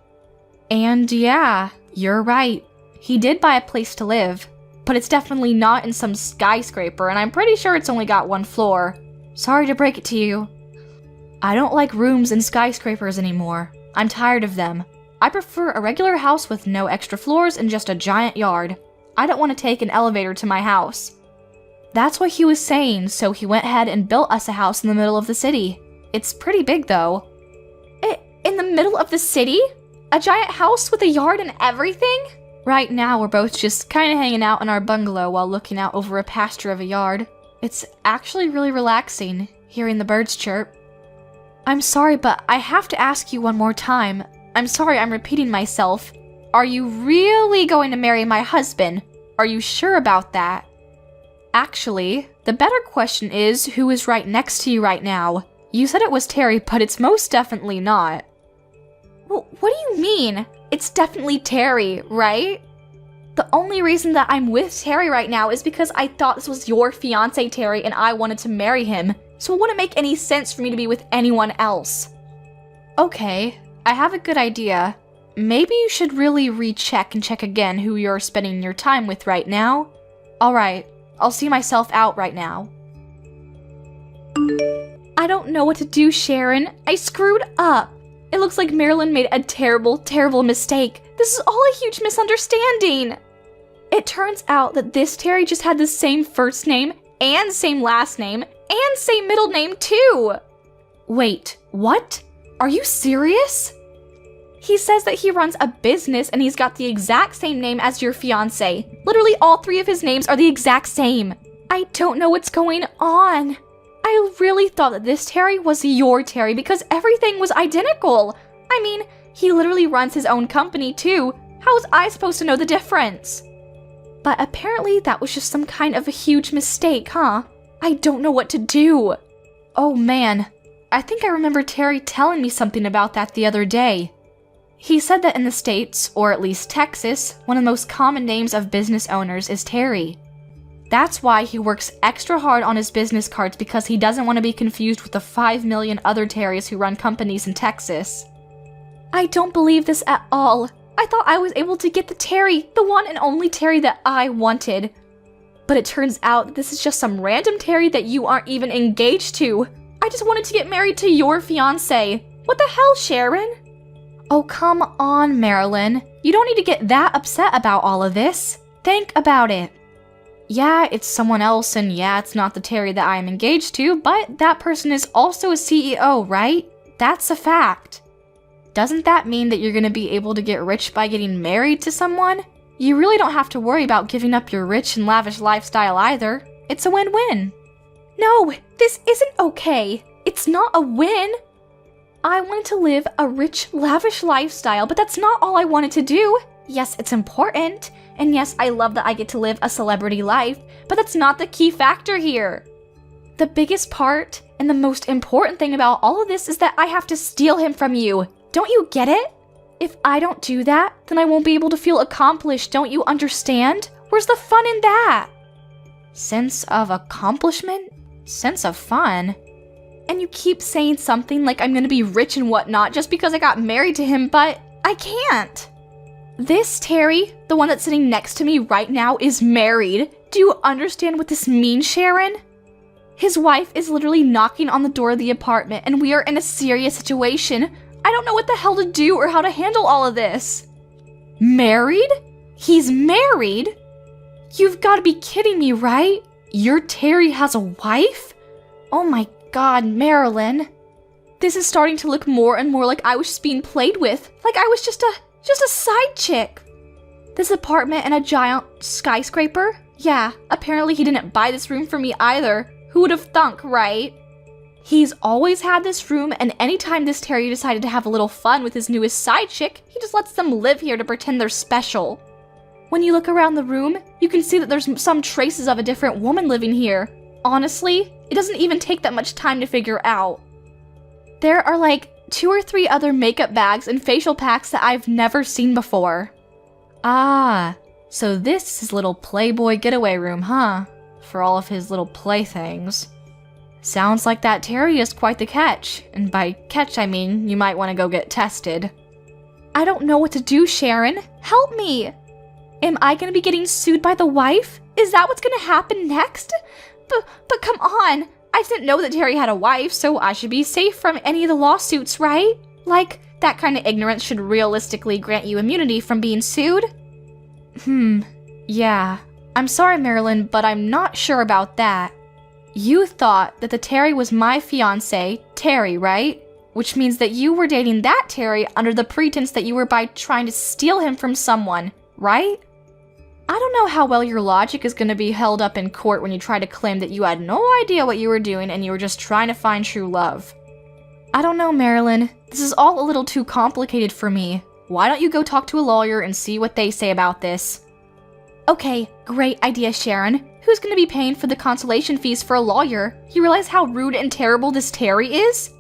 Speaker 5: And yeah, you're right. He did buy a place to live, but it's definitely not in some skyscraper, and I'm pretty sure it's only got 1 floor. Sorry to break it to you. I don't like rooms in skyscrapers anymore. I'm tired of them. I prefer a regular house with no extra floors and just a giant yard. I don't want to take an elevator to my house. That's what he was saying, so he went ahead and built us a house in the middle of the city. It's pretty big though. In the middle of the city? A giant house with a yard and everything? Right now we're both just kind of hanging out in our bungalow while looking out over a pasture of a yard. It's actually really relaxing, hearing the birds chirp. I'm sorry, but I have to ask you one more time. I'm sorry I'm repeating myself. Are you really going to marry my husband? Are you sure about that? Actually, the better question is who is right next to you right now? You said it was Terry, but it's most definitely not. Well, what do you mean? It's definitely Terry, right? The only reason that I'm with Terry right now is because I thought this was your fiancé, Terry, and I wanted to marry him, so it wouldn't make any sense for me to be with anyone else. Okay, I have a good idea. Maybe you should really recheck and check again who you're spending your time with right now. Alright, I'll see myself out right now. I don't know what to do, Sharon. I screwed up. It looks like Marilyn made a terrible, terrible mistake. This is all a huge misunderstanding. It turns out that this Terry just had the same first name and same last name and same middle name too. Wait, what? Are you serious? He says that he runs a business and he's got the exact same name as your fiancé. Literally all 3 of his names are the exact same. I don't know what's going on. I really thought that this Terry was your Terry because everything was identical. I mean, he literally runs his own company too. How was I supposed to know the difference? But apparently that was just some kind of a huge mistake, huh? I don't know what to do. Oh man, I think I remember Terry telling me something about that the other day. He said that in the States, or at least Texas, one of the most common names of business owners is Terry. That's why he works extra hard on his business cards because he doesn't want to be confused with the 5 million other Terrys who run companies in Texas. I don't believe this at all. I thought I was able to get the Terry, the one and only Terry that I wanted. But it turns out that this is just some random Terry that you aren't even engaged to. I just wanted to get married to your fiancé. What the hell, Sharon? Oh, come on, Marilyn. You don't need to get that upset about all of this. Think about it. Yeah, it's someone else, and yeah, it's not the Terry that I am engaged to, but that person is also a CEO, right? That's a fact. Doesn't that mean that you're going to be able to get rich by getting married to someone? You really don't have to worry about giving up your rich and lavish lifestyle either. It's a win-win. No, this isn't okay. It's not a win. I wanted to live a rich, lavish lifestyle, but that's not all I wanted to do. Yes, it's important. And yes, I love that I get to live a celebrity life, but that's not the key factor here. The biggest part and the most important thing about all of this is that I have to steal him from you. Don't you get it? If I don't do that, then I won't be able to feel accomplished, don't you understand? Where's the fun in that? Sense of accomplishment? Sense of fun? And you keep saying something like I'm gonna be rich and whatnot just because I got married to him, but I can't. This Terry, the one that's sitting next to me right now, is married. Do you understand what this means, Sharon? His wife is literally knocking on the door of the apartment and we are in a serious situation. I don't know what the hell to do or how to handle all of this. Married? He's married? You've got to be kidding me, right? Your Terry has a wife? Oh my god, Marilyn. This is starting to look more and more like I was just being played with. Like I was just a side chick. This apartment in a giant skyscraper? Yeah, apparently he didn't buy this room for me either. Who would have thunk, right? He's always had this room, and anytime this Terry decided to have a little fun with his newest side chick, he just lets them live here to pretend they're special. When you look around the room, you can see that there's some traces of a different woman living here. Honestly, it doesn't even take that much time to figure out. There are like 2 or 3 other makeup bags and facial packs that I've never seen before. Ah, so this is his little Playboy getaway room, huh? For all of his little playthings. Sounds like that Terry is quite the catch, and by catch I mean you might want to go get tested. I don't know what to do, Sharon. Help me! Am I gonna be getting sued by the wife? Is that what's gonna happen next? But come on! I didn't know that Terry had a wife, so I should be safe from any of the lawsuits, right? Like, that kind of ignorance should realistically grant you immunity from being sued? Yeah. I'm sorry, Marilyn, but I'm not sure about that. You thought that the Terry was my fiancé, Terry, right? Which means that you were dating that Terry under the pretense that you were by trying to steal him from someone, right? I don't know how well your logic is going to be held up in court when you try to claim that you had no idea what you were doing and you were just trying to find true love. I don't know, Marilyn. This is all a little too complicated for me. Why don't you go talk to a lawyer and see what they say about this? Okay, great idea, Sharon. Who's going to be paying for the consolation fees for a lawyer? You realize how rude and terrible this Terry is?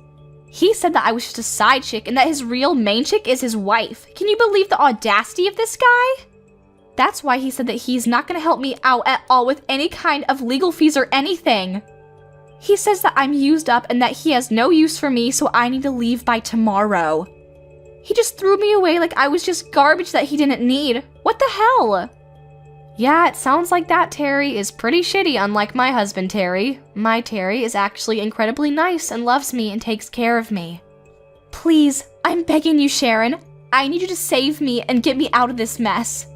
Speaker 5: He said that I was just a side chick and that his real main chick is his wife. Can you believe the audacity of this guy? That's why he said that he's not going to help me out at all with any kind of legal fees or anything. He says that I'm used up and that he has no use for me, so I need to leave by tomorrow. He just threw me away like I was just garbage that he didn't need. What the hell? Yeah, it sounds like that Terry is pretty shitty, unlike my husband Terry. My Terry is actually incredibly nice and loves me and takes care of me. Please, I'm begging you, Sharon. I need you to save me and get me out of this mess.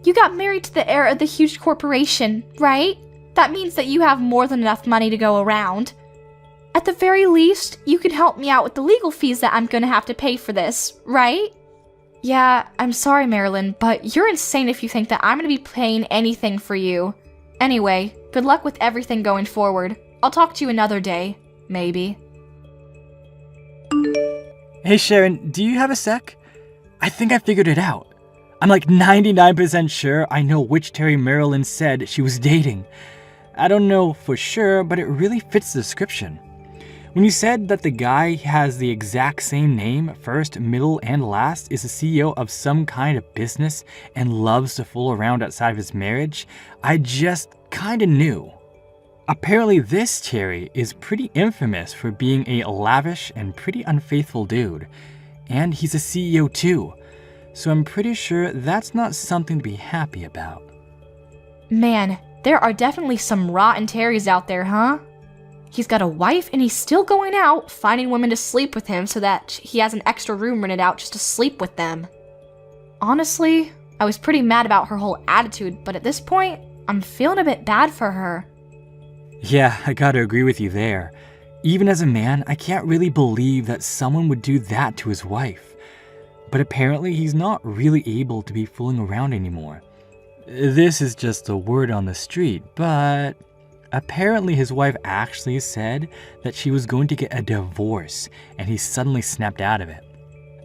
Speaker 5: You got married to the heir of the huge corporation, right? That means that you have more than enough money to go around. At the very least, you can help me out with the legal fees that I'm gonna have to pay for this, right? Yeah, I'm sorry, Marilyn, but you're insane if you think that I'm gonna be paying anything for you. Anyway, good luck with everything going forward. I'll talk to you another day, maybe.
Speaker 6: Hey Sharon, do you have a sec? I think I figured it out. I'm like 99% sure I know which Terry Marilyn said she was dating. I don't know for sure, but it really fits the description. When you said that the guy has the exact same name, first, middle, and last, is the CEO of some kind of business and loves to fool around outside of his marriage, I just kinda knew. Apparently this Terry is pretty infamous for being a lavish and pretty unfaithful dude. And he's a CEO too. So I'm pretty sure that's not something to be happy about.
Speaker 5: Man, there are definitely some rotten Terrys out there, huh? He's got a wife and he's still going out, finding women to sleep with him so that he has an extra room rented out just to sleep with them. Honestly, I was pretty mad about her whole attitude, but at this point, I'm feeling a bit bad for her.
Speaker 6: Yeah, I gotta agree with you there. Even as a man, I can't really believe that someone would do that to his wife. But apparently he's not really able to be fooling around anymore. This is just a word on the street, but apparently his wife actually said that she was going to get a divorce, and he suddenly snapped out of it.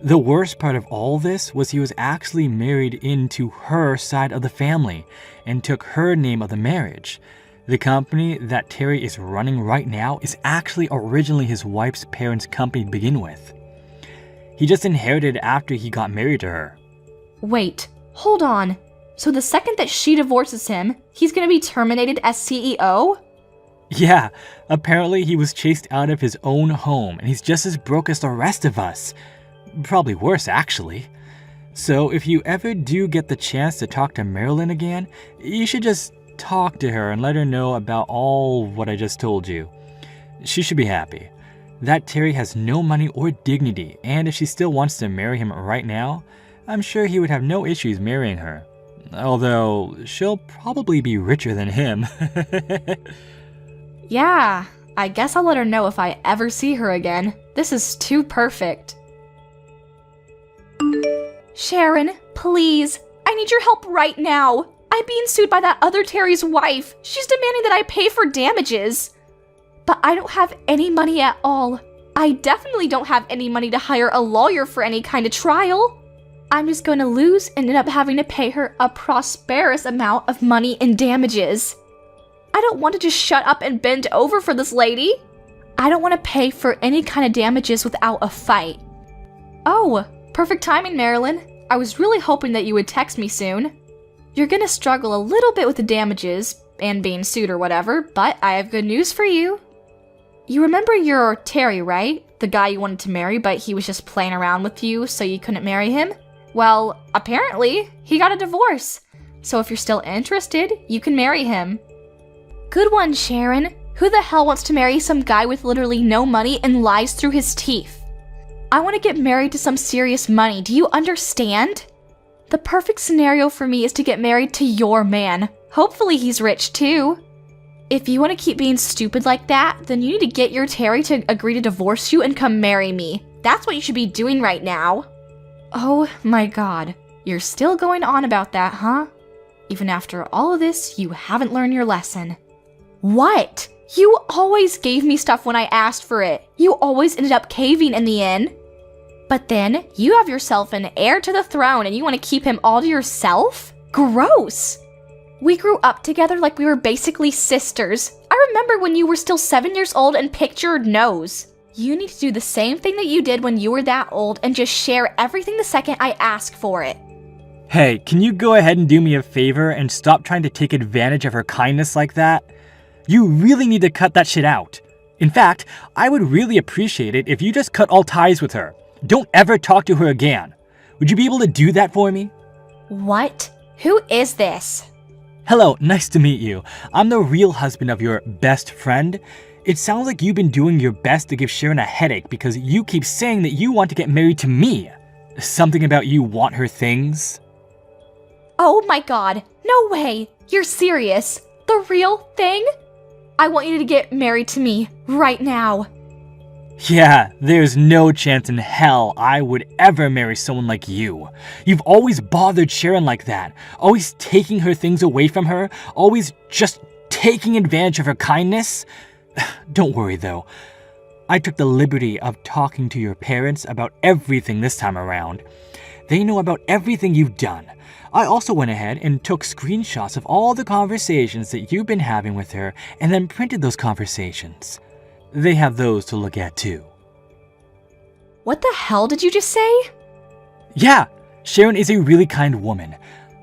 Speaker 6: The worst part of all this was he was actually married into her side of the family and took her name of the marriage. The company that Terry is running right now is actually originally his wife's parents' company to begin with. He just inherited after he got married to her.
Speaker 5: Wait, hold on. So the second that she divorces him, he's gonna be terminated as CEO?
Speaker 6: Yeah, apparently he was chased out of his own home and he's just as broke as the rest of us. Probably worse, actually. So if you ever do get the chance to talk to Marilyn again, you should just talk to her and let her know about all what I just told you. She should be happy. That Terry has no money or dignity, and if she still wants to marry him right now, I'm sure he would have no issues marrying her. Although, she'll probably be richer than him.
Speaker 5: Yeah, I guess I'll let her know if I ever see her again. This is too perfect. Sharon, please, I need your help right now. I'm being sued by that other Terry's wife. She's demanding that I pay for damages. But I don't have any money at all. I definitely don't have any money to hire a lawyer for any kind of trial. I'm just going to lose and end up having to pay her a prosperous amount of money in damages. I don't want to just shut up and bend over for this lady. I don't want to pay for any kind of damages without a fight. Oh, perfect timing, Marilyn. I was really hoping that you would text me soon. You're gonna struggle a little bit with the damages and being sued or whatever, but I have good news for you. You remember your Terry, right? The guy you wanted to marry, but he was just playing around with you so you couldn't marry him? Well, apparently, he got a divorce. So if you're still interested, you can marry him. Good one, Sharon. Who the hell wants to marry some guy with literally no money and lies through his teeth? I want to get married to some serious money, do you understand? The perfect scenario for me is to get married to your man. Hopefully he's rich too. If you want to keep being stupid like that, then you need to get your Terry to agree to divorce you and come marry me. That's what you should be doing right now. Oh my god, you're still going on about that, huh? Even after all of this, you haven't learned your lesson. What? You always gave me stuff when I asked for it. You always ended up caving in the end. But then, you have yourself an heir to the throne and you want to keep him all to yourself? Gross! We grew up together like we were basically sisters. I remember when you were still 7 years old and picked your nose. You need to do the same thing that you did when you were that old and just share everything the second I ask for it.
Speaker 6: Hey, can you go ahead and do me a favor and stop trying to take advantage of her kindness like that? You really need to cut that shit out. In fact, I would really appreciate it if you just cut all ties with her. Don't ever talk to her again. Would you be able to do that for me?
Speaker 5: What? Who is this?
Speaker 6: Hello, nice to meet you. I'm the real husband of your best friend. It sounds like you've been doing your best to give Sharon a headache because you keep saying that you want to get married to me. Something about you want her things?
Speaker 5: Oh my god, no way! You're serious? The real thing? I want you to get married to me, right now.
Speaker 6: Yeah, there's no chance in hell I would ever marry someone like you. You've always bothered Sharon like that, always taking her things away from her, always just taking advantage of her kindness. Don't worry though. I took the liberty of talking to your parents about everything this time around. They know about everything you've done. I also went ahead and took screenshots of all the conversations that you've been having with her and then printed those conversations. They have those to look at too.
Speaker 5: What the hell did you just say?
Speaker 6: Yeah, Sharon is a really kind woman.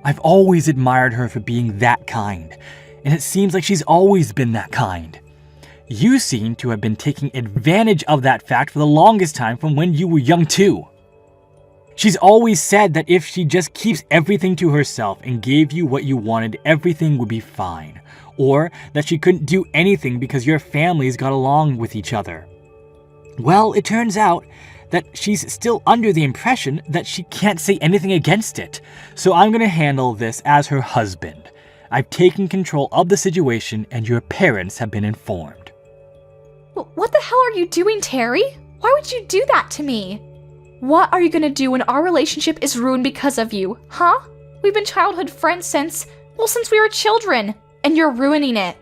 Speaker 6: I've always admired her for being that kind, and it seems like she's always been that kind. You seem to have been taking advantage of that fact for the longest time from when you were young too. She's always said that if she just keeps everything to herself and gave you what you wanted, everything would be fine. Or that she couldn't do anything because your families got along with each other. Well, it turns out that she's still under the impression that she can't say anything against it. So I'm gonna handle this as her husband. I've taken control of the situation and your parents have been informed.
Speaker 5: What the hell are you doing, Terry? Why would you do that to me? What are you gonna do when our relationship is ruined because of you, huh? We've been childhood friends since we were children, and you're ruining it.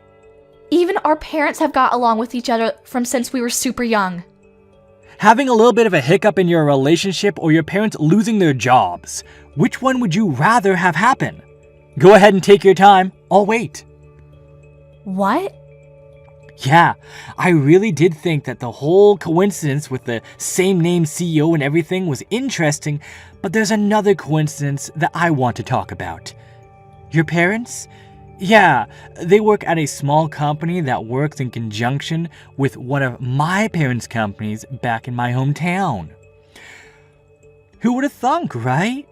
Speaker 5: Even our parents have got along with each other from since we were super young.
Speaker 6: Having a little bit of a hiccup in your relationship or your parents losing their jobs, which one would you rather have happen? Go ahead and take your time, I'll wait.
Speaker 5: What?
Speaker 6: Yeah, I really did think that the whole coincidence with the same name CEO and everything was interesting, but there's another coincidence that I want to talk about. Your parents? Yeah, they work at a small company that works in conjunction with one of my parents' companies back in my hometown. Who would have thunk, right?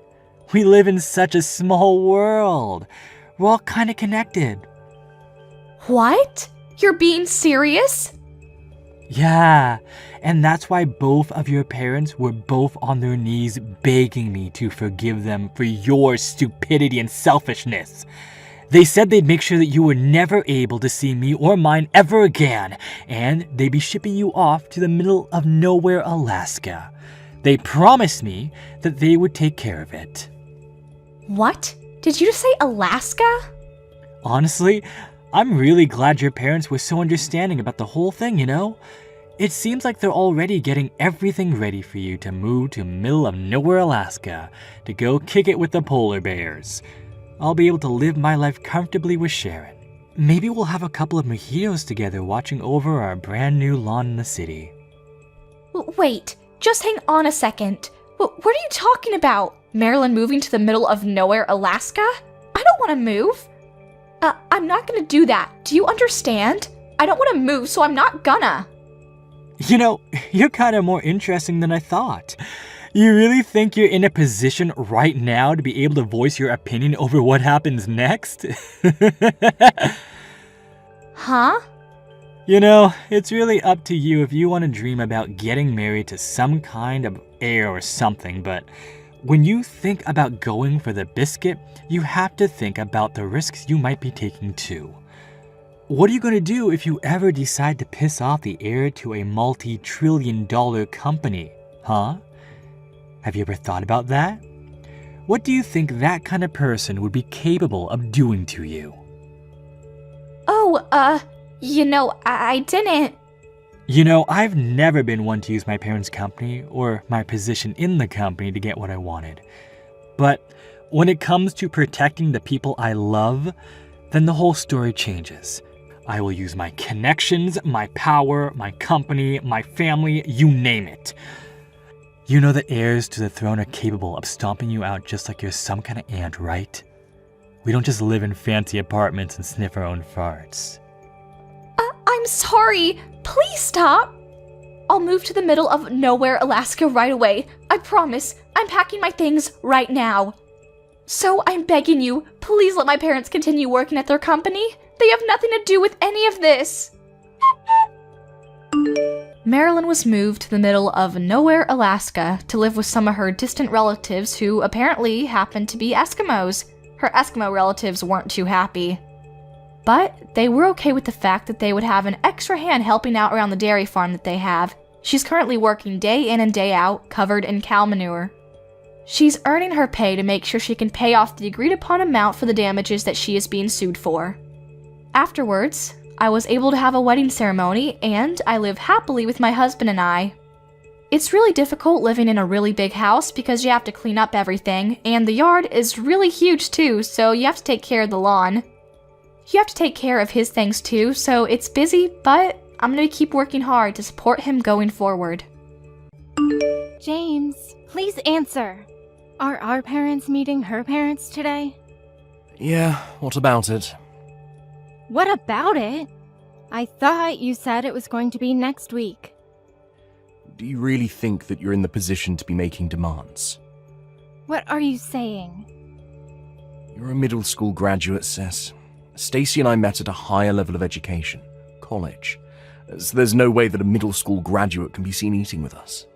Speaker 6: We live in such a small world. We're all kind of connected.
Speaker 5: What? You're being serious?
Speaker 6: Yeah, and that's why both of your parents were both on their knees begging me to forgive them for your stupidity and selfishness. They said they'd make sure that you were never able to see me or mine ever again, and they'd be shipping you off to the middle of nowhere, Alaska. They promised me that they would take care of it.
Speaker 5: What? Did you just say Alaska?
Speaker 6: Honestly, I'm really glad your parents were so understanding about the whole thing, you know? It seems like they're already getting everything ready for you to move to middle of nowhere, Alaska, to go kick it with the polar bears. I'll be able to live my life comfortably with Sharon. maybe we'll have a couple of mojitos together watching over our brand new lawn in the city.
Speaker 5: Wait, just hang on a second. What are you talking about? Marilyn moving to the middle of nowhere, Alaska? I don't want to move. I'm not gonna do that. Do you understand? I don't want to move, so I'm not gonna.
Speaker 6: You know, you're kind of more interesting than I thought. You really think you're in a position right now to be able to voice your opinion over what happens next?
Speaker 5: Huh?
Speaker 6: You know, it's really up to you if you want to dream about getting married to some kind of heir or something, but when you think about going for the biscuit, you have to think about the risks you might be taking too. What are you going to do if you ever decide to piss off the heir to a multi-trillion-dollar company, huh? Have you ever thought about that? What do you think that kind of person would be capable of doing to you?
Speaker 5: Oh, I didn't.
Speaker 6: You know, I've never been one to use my parents' company or my position in the company to get what I wanted. But when it comes to protecting the people I love, then the whole story changes. I will use my connections, my power, my company, my family, you name it. You know the heirs to the throne are capable of stomping you out just like you're some kind of ant, right? We don't just live in fancy apartments and sniff our own farts.
Speaker 5: I'm sorry. Please stop. I'll move to the middle of nowhere, Alaska right away. I promise. I'm packing my things right now. So I'm begging you, please let my parents continue working at their company. They have nothing to do with any of this. Marilyn was moved to the middle of nowhere, Alaska, to live with some of her distant relatives who apparently happened to be Eskimos. Her Eskimo relatives weren't too happy. But they were okay with the fact that they would have an extra hand helping out around the dairy farm that they have. She's currently working day in and day out, covered in cow manure. She's earning her pay to make sure she can pay off the agreed upon amount for the damages that she is being sued for. Afterwards, I was able to have a wedding ceremony, and I live happily with my husband and I. It's really difficult living in a really big house because you have to clean up everything, and the yard is really huge too, so you have to take care of the lawn. You have to take care of his things too, so it's busy, but I'm gonna keep working hard to support him going forward.
Speaker 7: James, please answer. Are our parents meeting her parents today?
Speaker 4: Yeah, what about it?
Speaker 7: What about it? I thought you said it was going to be next week.
Speaker 4: Do you really think that you're in the position to be making demands?
Speaker 7: What are you saying?
Speaker 4: You're a middle school graduate, Sis. Stacy and I met at a higher level of education, college. So there's no way that a middle school graduate can be seen eating with us.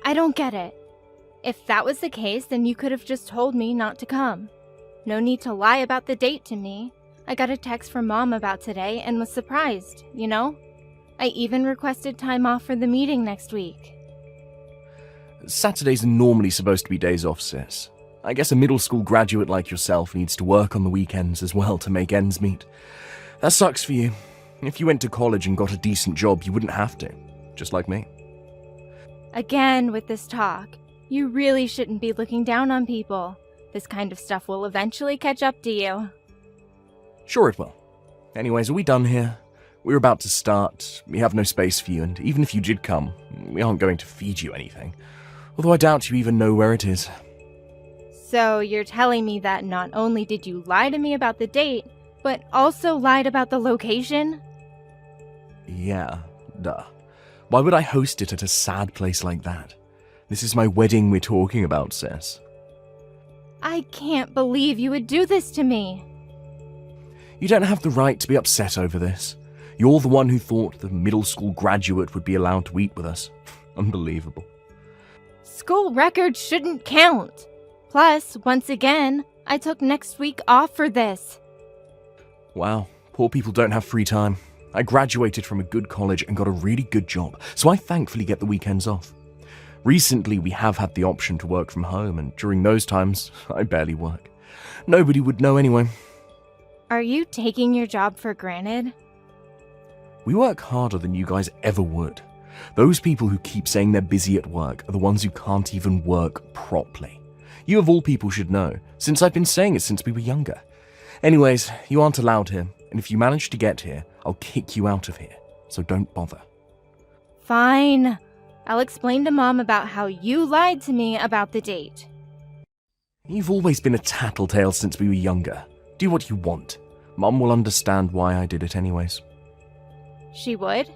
Speaker 7: I don't get it. If that was the case, then you could have just told me not to come. No need to lie about the date to me. I got a text from Mom about today and was surprised, you know? I even requested time off for the meeting next week.
Speaker 4: Saturdays are normally supposed to be days off, Sis. I guess a middle school graduate like yourself needs to work on the weekends as well to make ends meet. That sucks for you. If you went to college and got a decent job, you wouldn't have to. Just like me.
Speaker 7: Again with this talk. You really shouldn't be looking down on people. This kind of stuff will eventually catch up to you.
Speaker 4: Sure it will. Anyways, are we done here? We're about to start. We have no space for you, and even if you did come, we aren't going to feed you anything. Although I doubt you even know where it is.
Speaker 7: So you're telling me that not only did you lie to me about the date, but also lied about the location?
Speaker 4: Yeah, duh. Why would I host it at a sad place like that? This is my wedding we're talking about, Sis.
Speaker 7: I can't believe you would do this to me.
Speaker 4: You don't have the right to be upset over this. You're the one who thought the middle school graduate would be allowed to eat with us. Unbelievable.
Speaker 7: School records shouldn't count. Plus, once again, I took next week off for this.
Speaker 4: Wow, poor people don't have free time. I graduated from a good college and got a really good job, so I thankfully get the weekends off. Recently, we have had the option to work from home, and during those times, I barely work. Nobody would know anyway.
Speaker 7: Are you taking your job for granted?
Speaker 4: We work harder than you guys ever would. Those people who keep saying they're busy at work are the ones who can't even work properly. You of all people should know, since I've been saying it since we were younger. Anyways, you aren't allowed here, and if you manage to get here, I'll kick you out of here, so don't bother.
Speaker 7: Fine. I'll explain to Mom about how you lied to me about the date.
Speaker 4: You've always been a tattletale since we were younger. Do what you want. Mom will understand why I did it anyways.
Speaker 7: She would?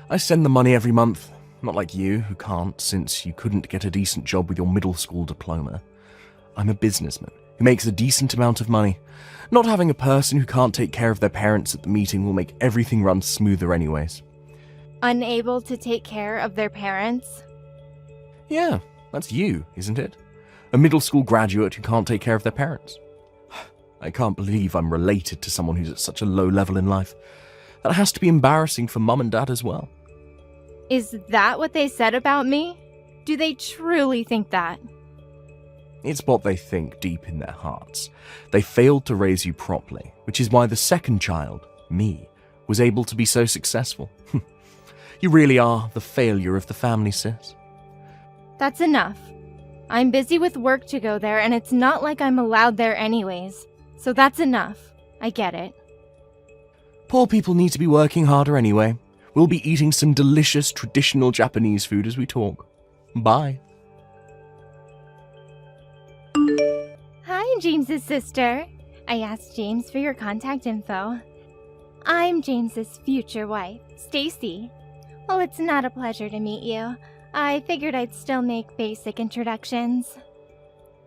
Speaker 4: I send the money every month. Not like you, who can't, since you couldn't get a decent job with your middle school diploma. I'm a businessman who makes a decent amount of money. Not having a person who can't take care of their parents at the meeting will make everything run smoother anyways.
Speaker 7: Unable to take care of their parents?
Speaker 4: Yeah, that's you, isn't it? A middle school graduate who can't take care of their parents. I can't believe I'm related to someone who's at such a low level in life. That has to be embarrassing for Mum and Dad as well.
Speaker 7: Is that what they said about me? Do they truly think that?
Speaker 4: It's what they think deep in their hearts. They failed to raise you properly, which is why the second child, me, was able to be so successful. You really are the failure of the family, sis.
Speaker 7: That's enough. I'm busy with work to go there, and it's not like I'm allowed there anyways. So that's enough. I get it.
Speaker 4: Poor people need to be working harder anyway. We'll be eating some delicious traditional Japanese food as we talk. Bye.
Speaker 7: Hi, James's sister. I asked James for your contact info. I'm James's future wife, Stacy. Well, it's not a pleasure to meet you. I figured I'd still make basic introductions.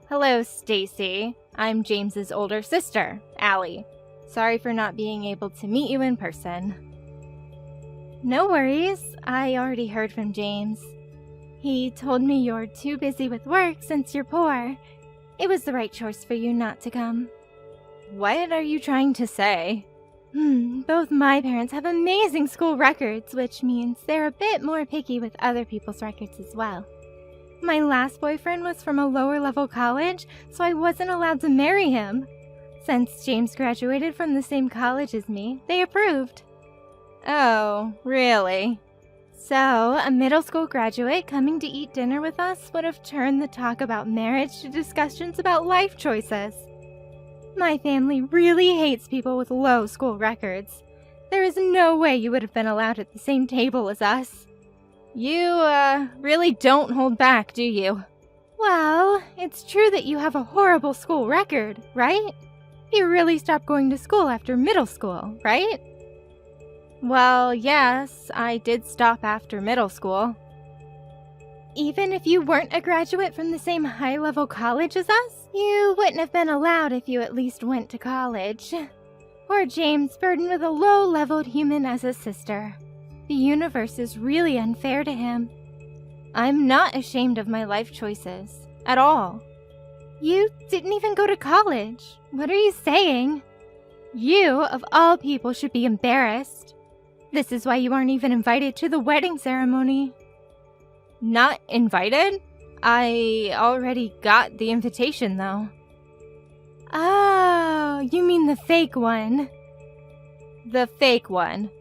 Speaker 7: Hello, Stacy. I'm James's older sister, Allie. Sorry for not being able to meet you in person. No worries. I already heard from James. He told me you're too busy with work since you're poor. It was the right choice for you not to come. What are you trying to say? Both my parents have amazing school records, which means they're a bit more picky with other people's records as well. My last boyfriend was from a lower-level college, so I wasn't allowed to marry him. Since James graduated from the same college as me, they approved. Oh, really? So, a middle school graduate coming to eat dinner with us would have turned the talk about marriage to discussions about life choices. My family really hates people with low school records. There is no way you would have been allowed at the same table as us. You, really don't hold back, do you? Well, it's true that you have a horrible school record, right? You really stopped going to school after middle school, right? Well, yes, I did stop after middle school. Even if you weren't a graduate from the same high-level college as us, you wouldn't have been allowed if you at least went to college. Poor James, burdened with a low-leveled human as a sister. The universe is really unfair to him. I'm not ashamed of my life choices, at all. You didn't even go to college. What are you saying? You, of all people, should be embarrassed. This is why you aren't even invited to the wedding ceremony. Not invited? I already got the invitation, though. Oh, you mean the fake one. The fake one.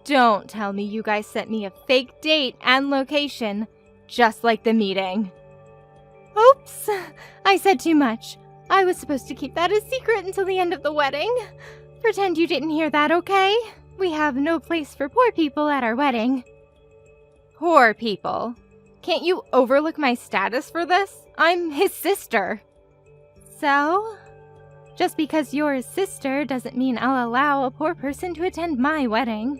Speaker 7: Don't tell me you guys sent me a fake date and location, just like the meeting. Oops, I said too much. I was supposed to keep that a secret until the end of the wedding. Pretend you didn't hear that, okay? We have no place for poor people at our wedding. Poor people? Can't you overlook my status for this? I'm his sister. So? Just because you're his sister doesn't mean I'll allow a poor person to attend my wedding.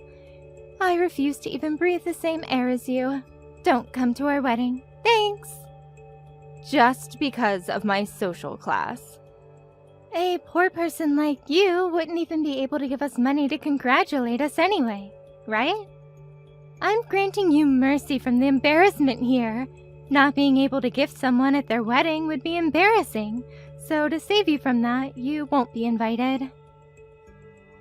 Speaker 7: I refuse to even breathe the same air as you. Don't come to our wedding. Thanks. Just because of my social class. A poor person like you wouldn't even be able to give us money to congratulate us anyway, right? I'm granting you mercy from the embarrassment here. Not being able to gift someone at their wedding would be embarrassing, so to save you from that, you won't be invited.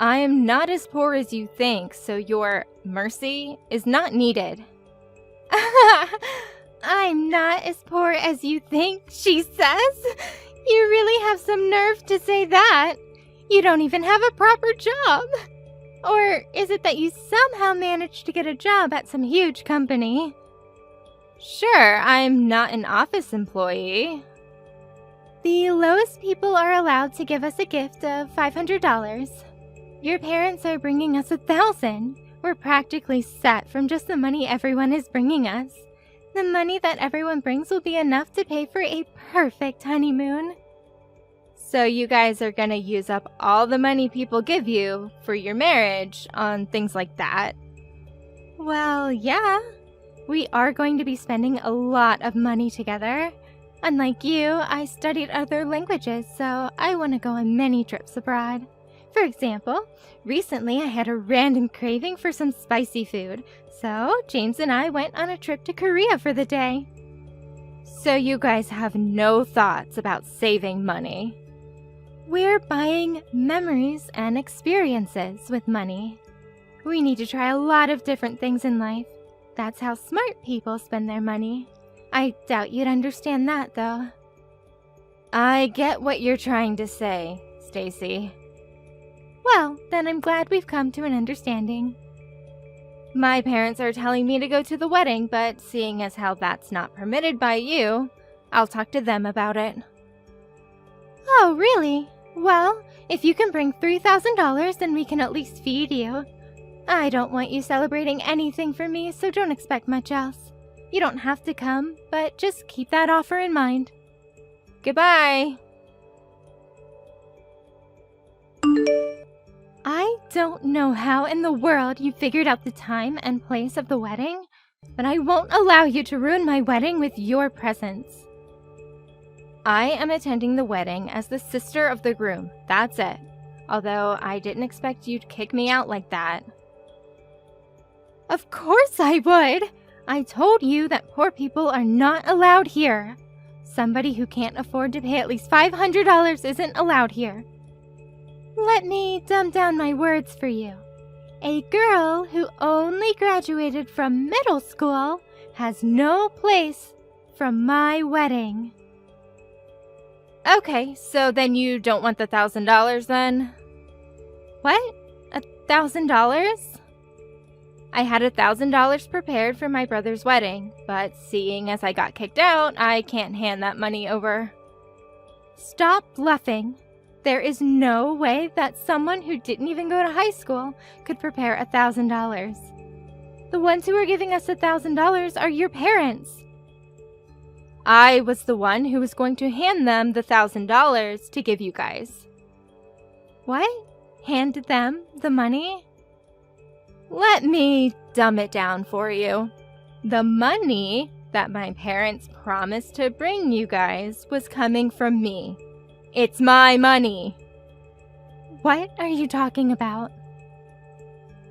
Speaker 7: I am not as poor as you think, so your mercy is not needed. I'm not as poor as you think, she says. You really have some nerve to say that. You don't even have a proper job. Or is it that you somehow managed to get a job at some huge company? Sure, I'm not an office employee. The lowest people are allowed to give us a gift of $500. Your parents are bringing us $1,000. We're practically set from just the money everyone is bringing us. The money that everyone brings will be enough to pay for a perfect honeymoon. So you guys are gonna use up all the money people give you for your marriage on things like that? Well, yeah. We are going to be spending a lot of money together. Unlike you, I studied other languages, so I want to go on many trips abroad. For example, recently I had a random craving for some spicy food, so James and I went on a trip to Korea for the day. So you guys have no thoughts about saving money? We're buying memories and experiences with money. We need to try a lot of different things in life. That's how smart people spend their money. I doubt you'd understand that, though. I get what you're trying to say, Stacy. Well, then I'm glad we've come to an understanding. My parents are telling me to go to the wedding, but seeing as how that's not permitted by you, I'll talk to them about it. Oh, really? Well, if you can bring $3,000, then we can at least feed you. I don't want you celebrating anything for me, so don't expect much else. You don't have to come, but just keep that offer in mind. Goodbye. I don't know how in the world you figured out the time and place of the wedding, but I won't allow you to ruin my wedding with your presence. I am attending the wedding as the sister of the groom, that's it. Although I didn't expect you to kick me out like that. Of course I would! I told you that poor people are not allowed here. Somebody who can't afford to pay at least $500 isn't allowed here. Let me dumb down my words for you. A girl who only graduated from middle school has no place from my wedding. Okay, so then you don't want the $1,000 then? What? $1,000? I had $1,000 prepared for my brother's wedding, but seeing as I got kicked out, I can't hand that money over. Stop bluffing. There is no way that someone who didn't even go to high school could prepare $1,000. The ones who are giving us $1,000 are your parents. I was the one who was going to hand them the $1,000 to give you guys. What? Handed them the money? Let me dumb it down for you. The money that my parents promised to bring you guys was coming from me. It's my money. What are you talking about?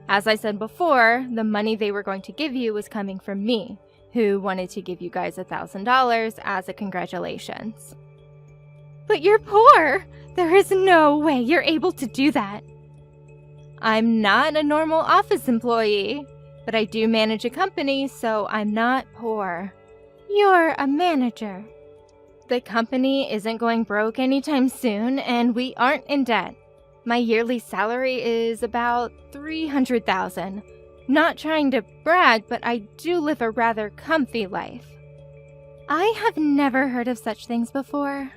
Speaker 7: As I said before, the money they were going to give you was coming from me, who wanted to give you guys $1,000 as a congratulations. But you're poor! There is no way you're able to do that. I'm not a normal office employee, but I do manage a company, so I'm not poor. You're a manager. The company isn't going broke anytime soon, and we aren't in debt. My yearly salary is about $300,000. Not trying to brag, but I do live a rather comfy life. I have never heard of such things before.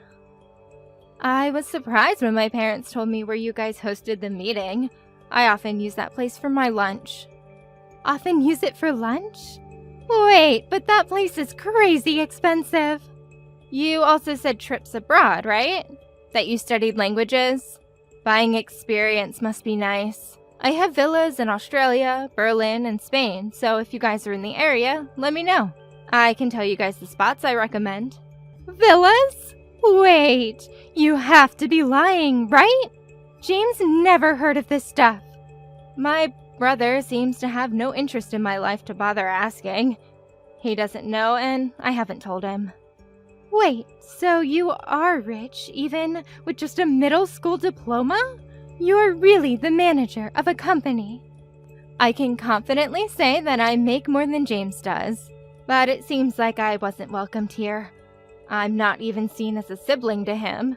Speaker 7: I was surprised when my parents told me where you guys hosted the meeting. I often use that place for my lunch. Often use it for lunch? Wait, but that place is crazy expensive. You also said trips abroad, right? That you studied languages? Buying experience must be nice. I have villas in Australia, Berlin, and Spain, so if you guys are in the area, let me know. I can tell you guys the spots I recommend. Villas? Wait, you have to be lying, right? James never heard of this stuff. My brother seems to have no interest in my life to bother asking. He doesn't know, and I haven't told him. Wait, so you are rich, even with just a middle school diploma? You're really the manager of a company. I can confidently say that I make more than James does, but it seems like I wasn't welcomed here. I'm not even seen as a sibling to him.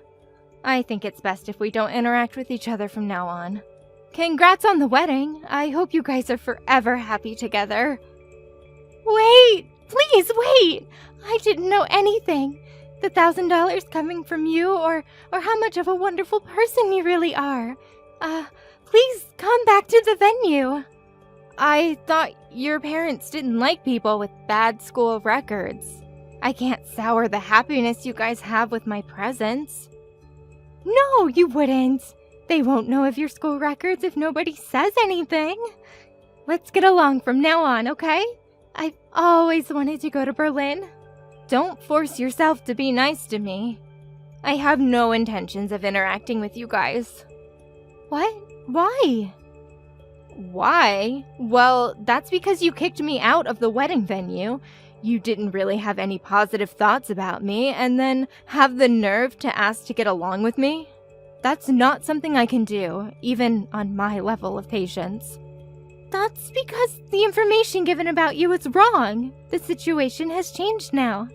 Speaker 7: I think it's best if we don't interact with each other from now on. Congrats on the wedding. I hope you guys are forever happy together. Wait! Please wait! I didn't know anything. The $1,000 coming from you or how much of a wonderful person you really are. Please come back to the venue. I thought your parents didn't like people with bad school records. I can't sour the happiness you guys have with my presence. No, you wouldn't. They won't know of your school records if nobody says anything. Let's get along from now on, okay? I've always wanted to go to Berlin. Don't force yourself to be nice to me. I have no intentions of interacting with you guys. What? Why? Why? Well, that's because you kicked me out of the wedding venue. You didn't really have any positive thoughts about me, and then have the nerve to ask to get along with me? That's not something I can do, even on my level of patience. That's because the information given about you is wrong. The situation has changed now.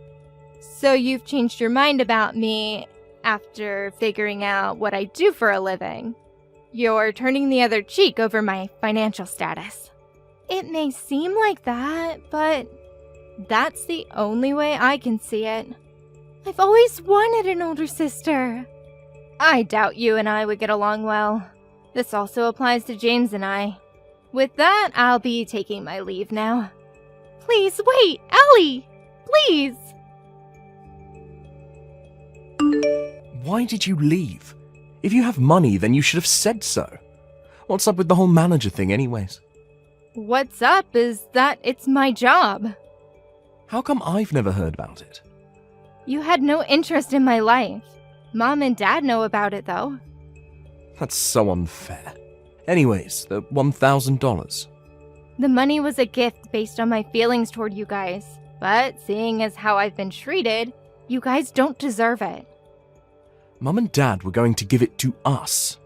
Speaker 7: So you've changed your mind about me after figuring out what I do for a living. You're turning the other cheek over my financial status. It may seem like that, but that's the only way I can see it. I've always wanted an older sister. I doubt you and I would get along well. This also applies to James and I. With that, I'll be taking my leave now. Please, wait! Ellie! Please!
Speaker 4: Why did you leave? If you have money, then you should have said so. What's up with the whole manager thing anyways?
Speaker 7: What's up is that it's my job.
Speaker 4: How come I've never heard about it?
Speaker 7: You had no interest in my life. Mom and Dad know about it, though.
Speaker 4: That's so unfair. Anyways, the $1,000.
Speaker 7: The money was a gift based on my feelings toward you guys. But seeing as how I've been treated, you guys don't deserve it.
Speaker 4: Mum and Dad were going to give it to us.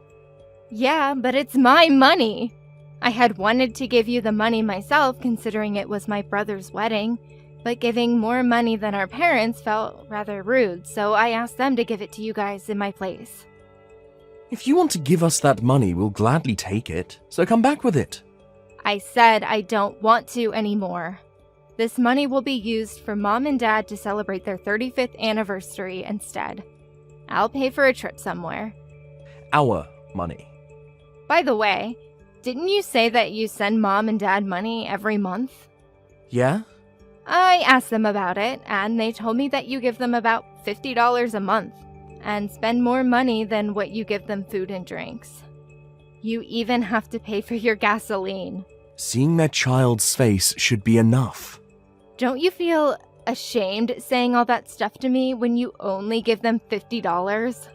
Speaker 7: Yeah, but it's my money. I had wanted to give you the money myself, considering it was my brother's wedding, but giving more money than our parents felt rather rude, so I asked them to give it to you guys in my place.
Speaker 4: If you want to give us that money, we'll gladly take it, so come back with it.
Speaker 7: I said I don't want to anymore. This money will be used for Mom and Dad to celebrate their 35th anniversary instead. I'll pay for a trip somewhere.
Speaker 4: Our money.
Speaker 7: By the way, didn't you say that you send Mom and Dad money every month?
Speaker 4: Yeah?
Speaker 7: I asked them about it, and they told me that you give them about $50 a month, and spend more money than what you give them food and drinks. You even have to pay for your gasoline.
Speaker 4: Seeing their child's face should be enough.
Speaker 7: Don't you feel ashamed saying all that stuff to me when you only give them $50?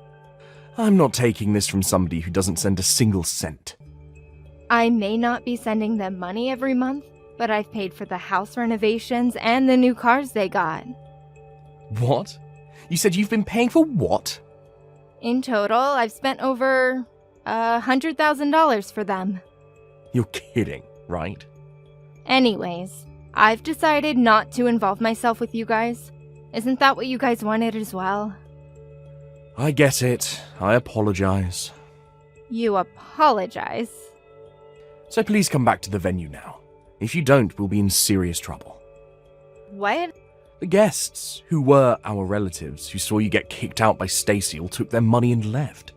Speaker 4: I'm not taking this from somebody who doesn't send a single cent.
Speaker 7: I may not be sending them money every month, but I've paid for the house renovations and the new cars they got.
Speaker 4: What? You said you've been paying for what?
Speaker 7: In total, I've spent over $100,000 for them.
Speaker 4: You're kidding, right?
Speaker 7: Anyways, I've decided not to involve myself with you guys. Isn't that what you guys wanted as well?
Speaker 4: I get it. I apologize.
Speaker 7: You apologize?
Speaker 4: So please come back to the venue now. If you don't, we'll be in serious trouble.
Speaker 7: What?
Speaker 4: The guests, who were our relatives, who saw you get kicked out by Stacy, all took their money and left.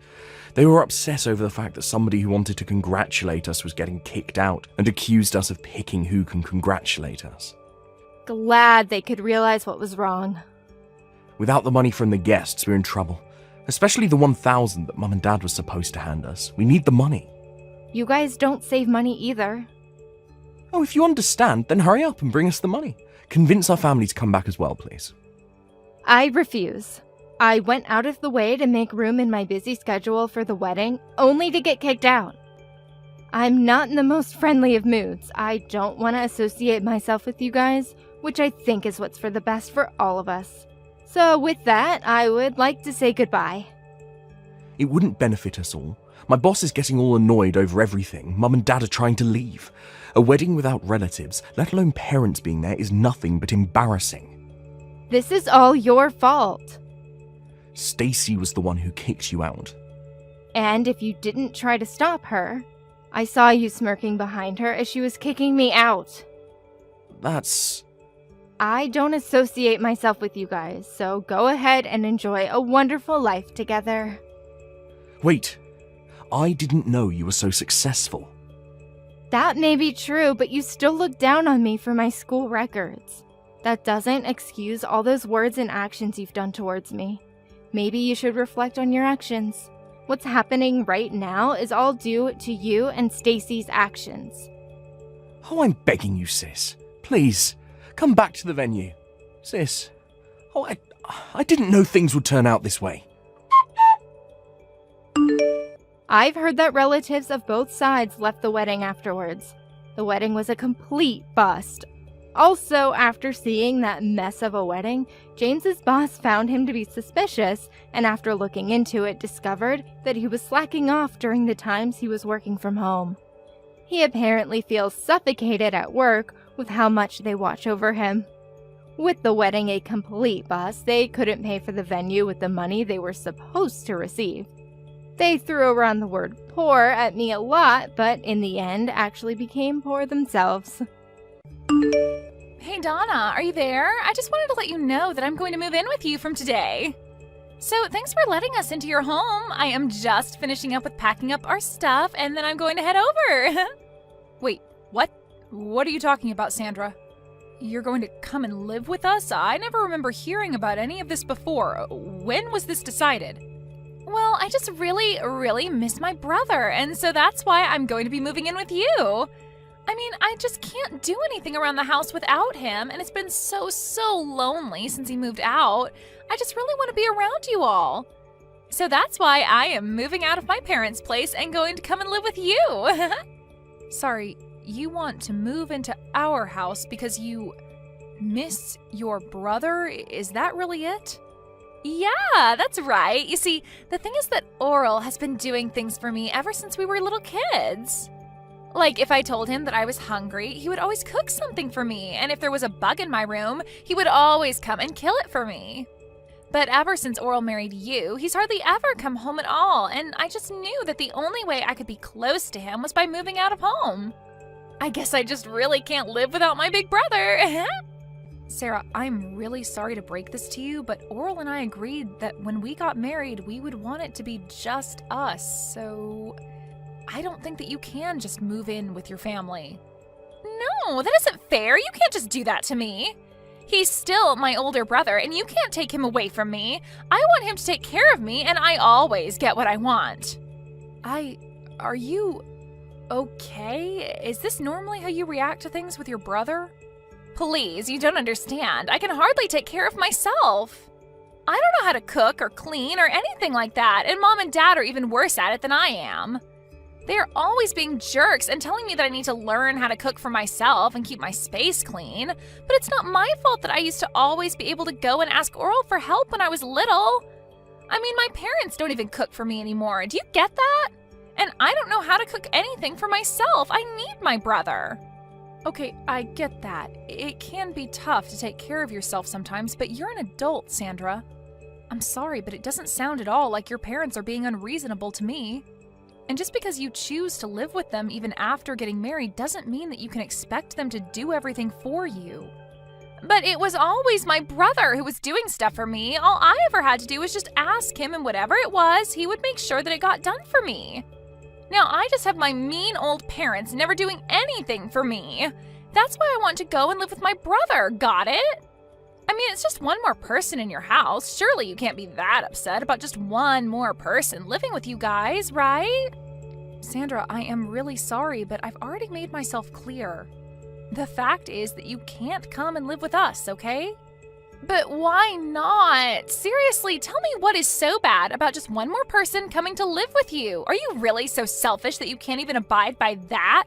Speaker 4: They were upset over the fact that somebody who wanted to congratulate us was getting kicked out and accused us of picking who can congratulate us.
Speaker 7: Glad they could realize what was wrong.
Speaker 4: Without the money from the guests, we're in trouble. Especially the $1,000 that Mum and Dad was supposed to hand us. We need the money.
Speaker 7: You guys don't save money either.
Speaker 4: Oh, if you understand, then hurry up and bring us the money. Convince our family to come back as well, please.
Speaker 7: I refuse. I went out of the way to make room in my busy schedule for the wedding, only to get kicked out. I'm not in the most friendly of moods. I don't want to associate myself with you guys, which I think is what's for the best for all of us. So with that, I would like to say goodbye.
Speaker 4: It wouldn't benefit us all. My boss is getting all annoyed over everything. Mum and Dad are trying to leave. A wedding without relatives, let alone parents being there, is nothing but embarrassing.
Speaker 7: This is all your fault.
Speaker 4: Stacy was the one who kicked you out.
Speaker 7: And if you didn't try to stop her, I saw you smirking behind her as she was kicking me out.
Speaker 4: That's...
Speaker 7: I don't associate myself with you guys, so go ahead and enjoy a wonderful life together.
Speaker 4: Wait. I didn't know you were so successful.
Speaker 7: That may be true, but you still look down on me for my school records. That doesn't excuse all those words and actions you've done towards me. Maybe you should reflect on your actions. What's happening right now is all due to you and Stacy's actions.
Speaker 4: Oh, I'm begging you, sis. Please, come back to the venue. Sis, oh, I didn't know things would turn out this way.
Speaker 7: I've heard that relatives of both sides left the wedding afterwards. The wedding was a complete bust. Also, after seeing that mess of a wedding, James's boss found him to be suspicious, and after looking into it, discovered that he was slacking off during the times he was working from home. He apparently feels suffocated at work with how much they watch over him. With the wedding a complete bust, they couldn't pay for the venue with the money they were supposed to receive. They threw around the word poor at me a lot, but in the end actually became poor themselves.
Speaker 8: Hey Donna, are you there? I just wanted to let you know that I'm going to move in with you from today. So thanks for letting us into your home. I am just finishing up with packing up our stuff and then I'm going to head over. Wait, what? What are you talking about, Sandra? You're going to come and live with us? I never remember hearing about any of this before. When was this decided? Well, I just really miss my brother, and so that's why I'm going to be moving in with you. I mean, I just can't do anything around the house without him, and it's been so lonely since he moved out. I just really want to be around you all. So that's why I am moving out of my parents' place and going to come and live with you. Sorry, you want to move into our house because you miss your brother? Is that really it? Yeah, that's right. You see, the thing is that Oral has been doing things for me ever since we were little kids. Like, if I told him that I was hungry, he would always cook something for me, and if there was a bug in my room, he would always come and kill it for me. But ever since Oral married you, he's hardly ever come home at all, and I just knew that the only way I could be close to him was by moving out of home. I guess I just really can't live without my big brother. Sarah, I'm really sorry to break this to you, but Oral and I agreed that when we got married, we would want it to be just us, so I don't think that you can just move in with your family. No, that isn't fair. You can't just do that to me. He's still my older brother, and you can't take him away from me. I want him to take care of me, and I always get what I want. Are you okay? Is this normally how you react to things with your brother? Please, you don't understand. I can hardly take care of myself. I don't know how to cook or clean or anything like that, and Mom and Dad are even worse at it than I am. They are always being jerks and telling me that I need to learn how to cook for myself and keep my space clean, but it's not my fault that I used to always be able to go and ask Oral for help when I was little. I mean, my parents don't even cook for me anymore. Do you get that? And I don't know how to cook anything for myself. I need my brother. Okay, I get that. It can be tough to take care of yourself sometimes, but you're an adult, Sandra. I'm sorry, but it doesn't sound at all like your parents are being unreasonable to me. And just because you choose to live with them even after getting married doesn't mean that you can expect them to do everything for you. But it was always my brother who was doing stuff for me. All I ever had to do was just ask him, and whatever it was, he would make sure that it got done for me. Now I just have my mean old parents never doing anything for me. That's why I want to go and live with my brother, got it? I mean, it's just one more person in your house. Surely you can't be that upset about just one more person living with you guys, right? Sandra, I am really sorry, but I've already made myself clear. The fact is that you can't come and live with us, okay? But why not? Seriously, tell me what is so bad about just one more person coming to live with you? Are you really so selfish that you can't even abide by that?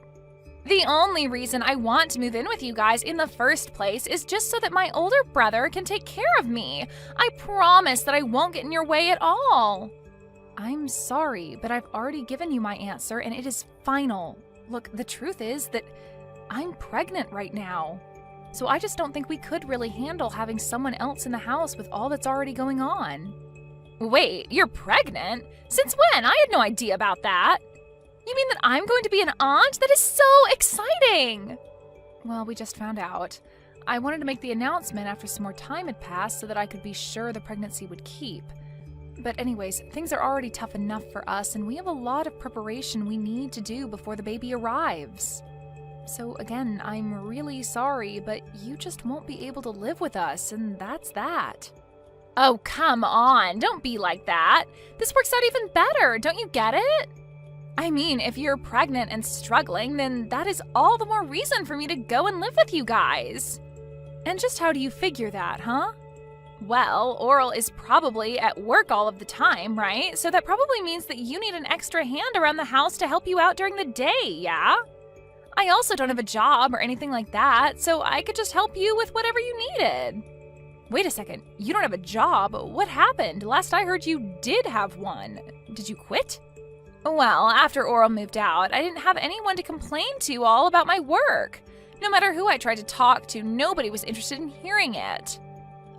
Speaker 8: The only reason I want to move in with you guys in the first place is just so that my older brother can take care of me. I promise that I won't get in your way at all. I'm sorry, but I've already given you my answer and it is final. Look, the truth is that I'm pregnant right now. So I just don't think we could really handle having someone else in the house with all that's already going on. Wait, you're pregnant? Since when? I had no idea about that. You mean that I'm going to be an aunt? That is so exciting! Well, we just found out. I wanted to make the announcement after some more time had passed so that I could be sure the pregnancy would keep. But anyways, things are already tough enough for us, and we have a lot of preparation we need to do before the baby arrives. So again, I'm really sorry, but you just won't be able to live with us, and that's that. Oh, come on, don't be like that. This works out even better, don't you get it? I mean, if you're pregnant and struggling, then that is all the more reason for me to go and live with you guys. And just how do you figure that, huh? Well, Oral is probably at work all of the time, right? So that probably means that you need an extra hand around the house to help you out during the day, yeah? I also don't have a job or anything like that, so I could just help you with whatever you needed. Wait a second, you don't have a job? What happened? Last I heard you did have one. Did you quit? Well, after Oral moved out, I didn't have anyone to complain to all about my work. No matter who I tried to talk to, nobody was interested in hearing it.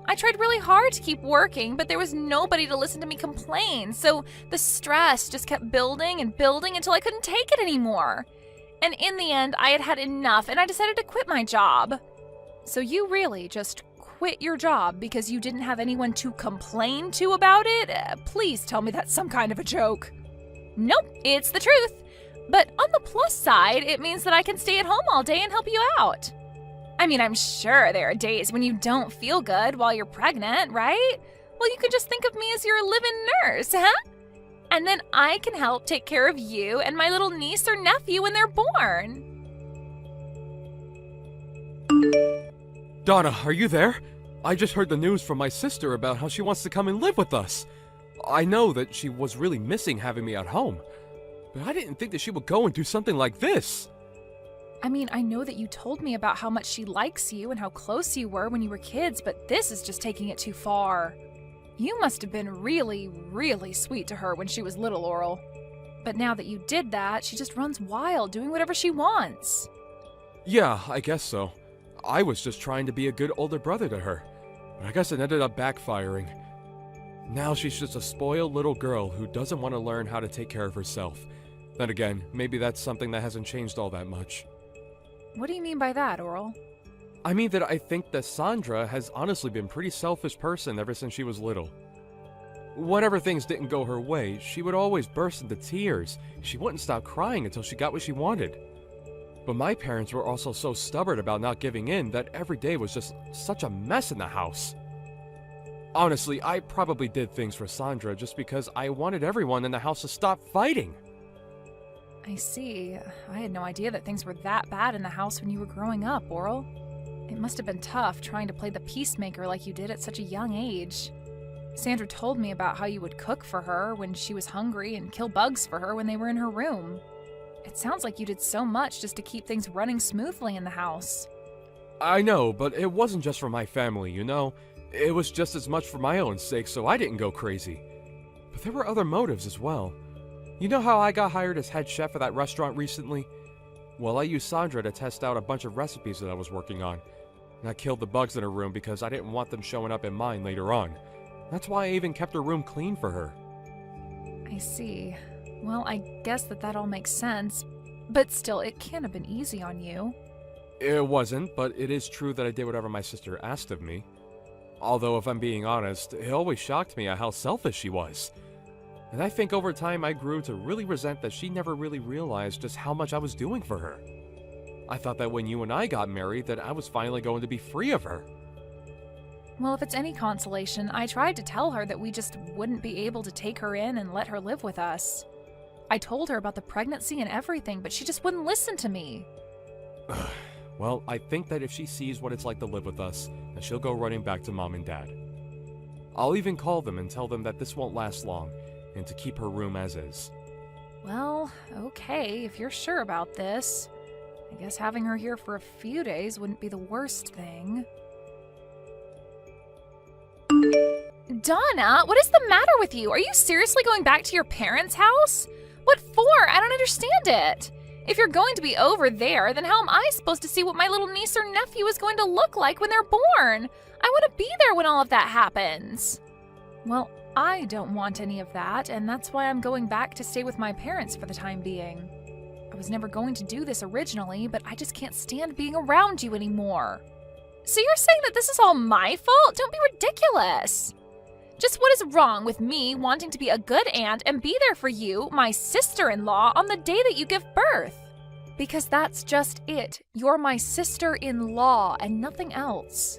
Speaker 8: I tried really hard to keep working, but there was nobody to listen to me complain, so the stress just kept building and building until I couldn't take it anymore. And in the end, I had had enough, and I decided to quit my job. So you really just quit your job because you didn't have anyone to complain to about it? Please tell me that's some kind of a joke. Nope, it's the truth. But on the plus side, it means that I can stay at home all day and help you out. I mean, I'm sure there are days when you don't feel good while you're pregnant, right? Well, you can just think of me as your live-in nurse, huh? And then I can help take care of you and my little niece or nephew when they're born.
Speaker 9: Donna, are you there? I just heard the news from my sister about how she wants to come and live with us. I know that she was really missing having me at home, but I didn't think that she would go and do something like this.
Speaker 8: I mean, I know that you told me about how much she likes you and how close you were when you were kids, but this is just taking it too far. You must have been really, really sweet to her when she was little, Oral. But now that you did that, she just runs wild, doing whatever she wants.
Speaker 9: Yeah, I guess so. I was just trying to be a good older brother to her, but I guess it ended up backfiring. Now she's just a spoiled little girl who doesn't want to learn how to take care of herself. Then again, maybe that's something that hasn't changed all that much.
Speaker 8: What do you mean by that, Oral?
Speaker 9: I mean that I think that Sandra has honestly been a pretty selfish person ever since she was little. Whenever things didn't go her way, she would always burst into tears. She wouldn't stop crying until she got what she wanted. But my parents were also so stubborn about not giving in that every day was just such a mess in the house. Honestly, I probably did things for Sandra just because I wanted everyone in the house to stop fighting.
Speaker 8: I see. I had no idea that things were that bad in the house when you were growing up, Oral. It must have been tough trying to play the peacemaker like you did at such a young age. Sandra told me about how you would cook for her when she was hungry and kill bugs for her when they were in her room. It sounds like you did so much just to keep things running smoothly in the house.
Speaker 9: I know, but it wasn't just for my family, you know? It was just as much for my own sake, so I didn't go crazy. But there were other motives as well. You know how I got hired as head chef at that restaurant recently? Well, I used Sandra to test out a bunch of recipes that I was working on. And I killed the bugs in her room because I didn't want them showing up in mine later on. That's why I even kept her room clean for her.
Speaker 8: I see. Well, I guess that all makes sense. But still, it can't have been easy on you.
Speaker 9: It wasn't, but it is true that I did whatever my sister asked of me. Although, if I'm being honest, it always shocked me at how selfish she was. And I think over time I grew to really resent that she never really realized just how much I was doing for her. I thought that when you and I got married that I was finally going to be free of her.
Speaker 8: Well, if it's any consolation, I tried to tell her that we just wouldn't be able to take her in and let her live with us. I told her about the pregnancy and everything, but she just wouldn't listen to me.
Speaker 9: Well, I think that if she sees what it's like to live with us, then she'll go running back to Mom and Dad. I'll even call them and tell them that this won't last long, and to keep her room as is.
Speaker 8: Well, okay, if you're sure about this. I guess having her here for a few days wouldn't be the worst thing. Donna, what is the matter with you? Are you seriously going back to your parents' house? What for? I don't understand it. If you're going to be over there, then how am I supposed to see what my little niece or nephew is going to look like when they're born? I want to be there when all of that happens. Well, I don't want any of that, and that's why I'm going back to stay with my parents for the time being. I was never going to do this originally, but I just can't stand being around you anymore. So you're saying that this is all my fault? Don't be ridiculous. Just what is wrong with me wanting to be a good aunt and be there for you, my sister-in-law, on the day that you give birth? Because that's just it. You're my sister-in-law and nothing else.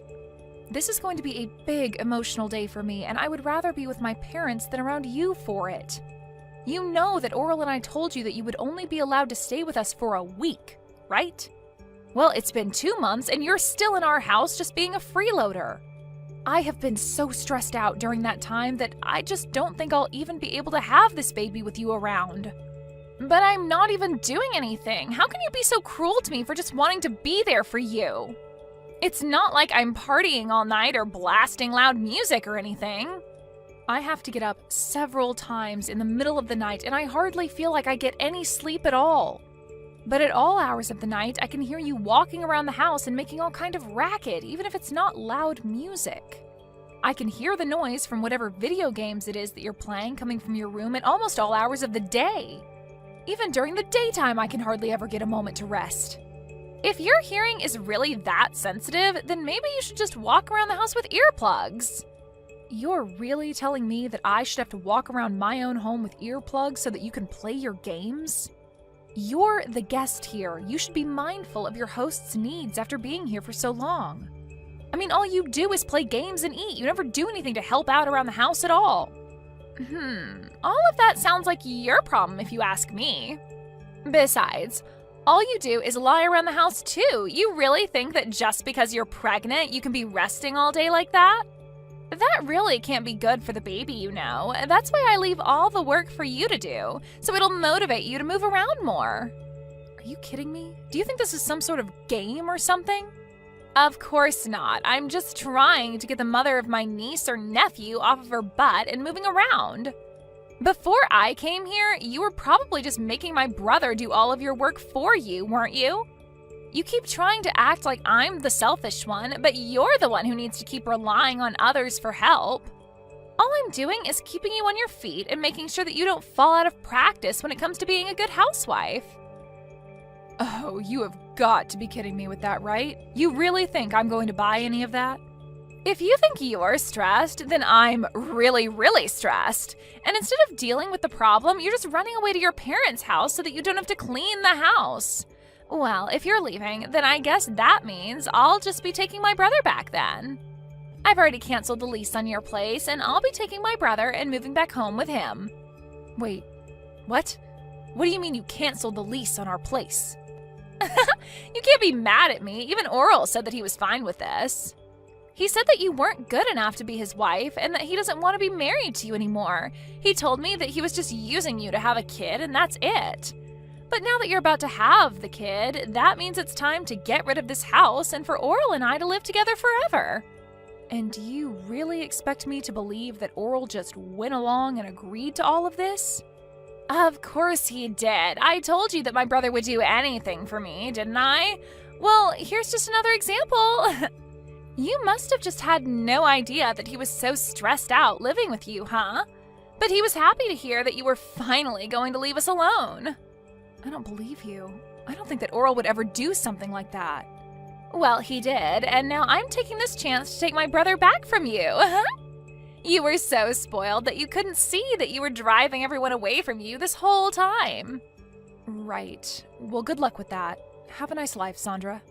Speaker 8: This is going to be a big emotional day for me, and I would rather be with my parents than around you for it. You know that Oral and I told you that you would only be allowed to stay with us for a week, right? Well, it's been 2 months and you're still in our house just being a freeloader. I have been so stressed out during that time that I just don't think I'll even be able to have this baby with you around. But I'm not even doing anything. How can you be so cruel to me for just wanting to be there for you? It's not like I'm partying all night or blasting loud music or anything. I have to get up several times in the middle of the night and I hardly feel like I get any sleep at all. But at all hours of the night, I can hear you walking around the house and making all kind of racket, even if it's not loud music. I can hear the noise from whatever video games it is that you're playing coming from your room at almost all hours of the day. Even during the daytime, I can hardly ever get a moment to rest. If your hearing is really that sensitive, then maybe you should just walk around the house with earplugs. You're really telling me that I should have to walk around my own home with earplugs so that you can play your games? You're the guest here. You should be mindful of your host's needs after being here for so long. I mean, all you do is play games and eat. You never do anything to help out around the house at all. All of that sounds like your problem if you ask me. Besides, all you do is lie around the house too. You really think that just because you're pregnant, you can be resting all day like that? That really can't be good for the baby, you know. That's why I leave all the work for you to do, so it'll motivate you to move around more. Are you kidding me? Do you think this is some sort of game or something? Of course not. I'm just trying to get the mother of my niece or nephew off of her butt and moving around. Before I came here, you were probably just making my brother do all of your work for you, weren't you? You keep trying to act like I'm the selfish one, but you're the one who needs to keep relying on others for help. All I'm doing is keeping you on your feet and making sure that you don't fall out of practice when it comes to being a good housewife. Oh, you have got to be kidding me with that, right? You really think I'm going to buy any of that? If you think you're stressed, then I'm really, really stressed. And instead of dealing with the problem, you're just running away to your parents' house so that you don't have to clean the house. Well, if you're leaving, then I guess that means I'll just be taking my brother back then. I've already canceled the lease on your place, and I'll be taking my brother and moving back home with him. Wait, what? What do you mean you canceled the lease on our place? You can't be mad at me. Even Oral said that he was fine with this. He said that you weren't good enough to be his wife and that he doesn't want to be married to you anymore. He told me that he was just using you to have a kid and that's it. But now that you're about to have the kid, that means it's time to get rid of this house and for Oral and I to live together forever. And do you really expect me to believe that Oral just went along and agreed to all of this? Of course he did. I told you that my brother would do anything for me, didn't I? Well, here's just another example. You must have just had no idea that he was so stressed out living with you, huh? But he was happy to hear that you were finally going to leave us alone. I don't believe you. I don't think that Oral would ever do something like that. Well, he did, and now I'm taking this chance to take my brother back from you. You were so spoiled that you couldn't see that you were driving everyone away from you this whole time. Right. Well, good luck with that. Have a nice life, Sandra.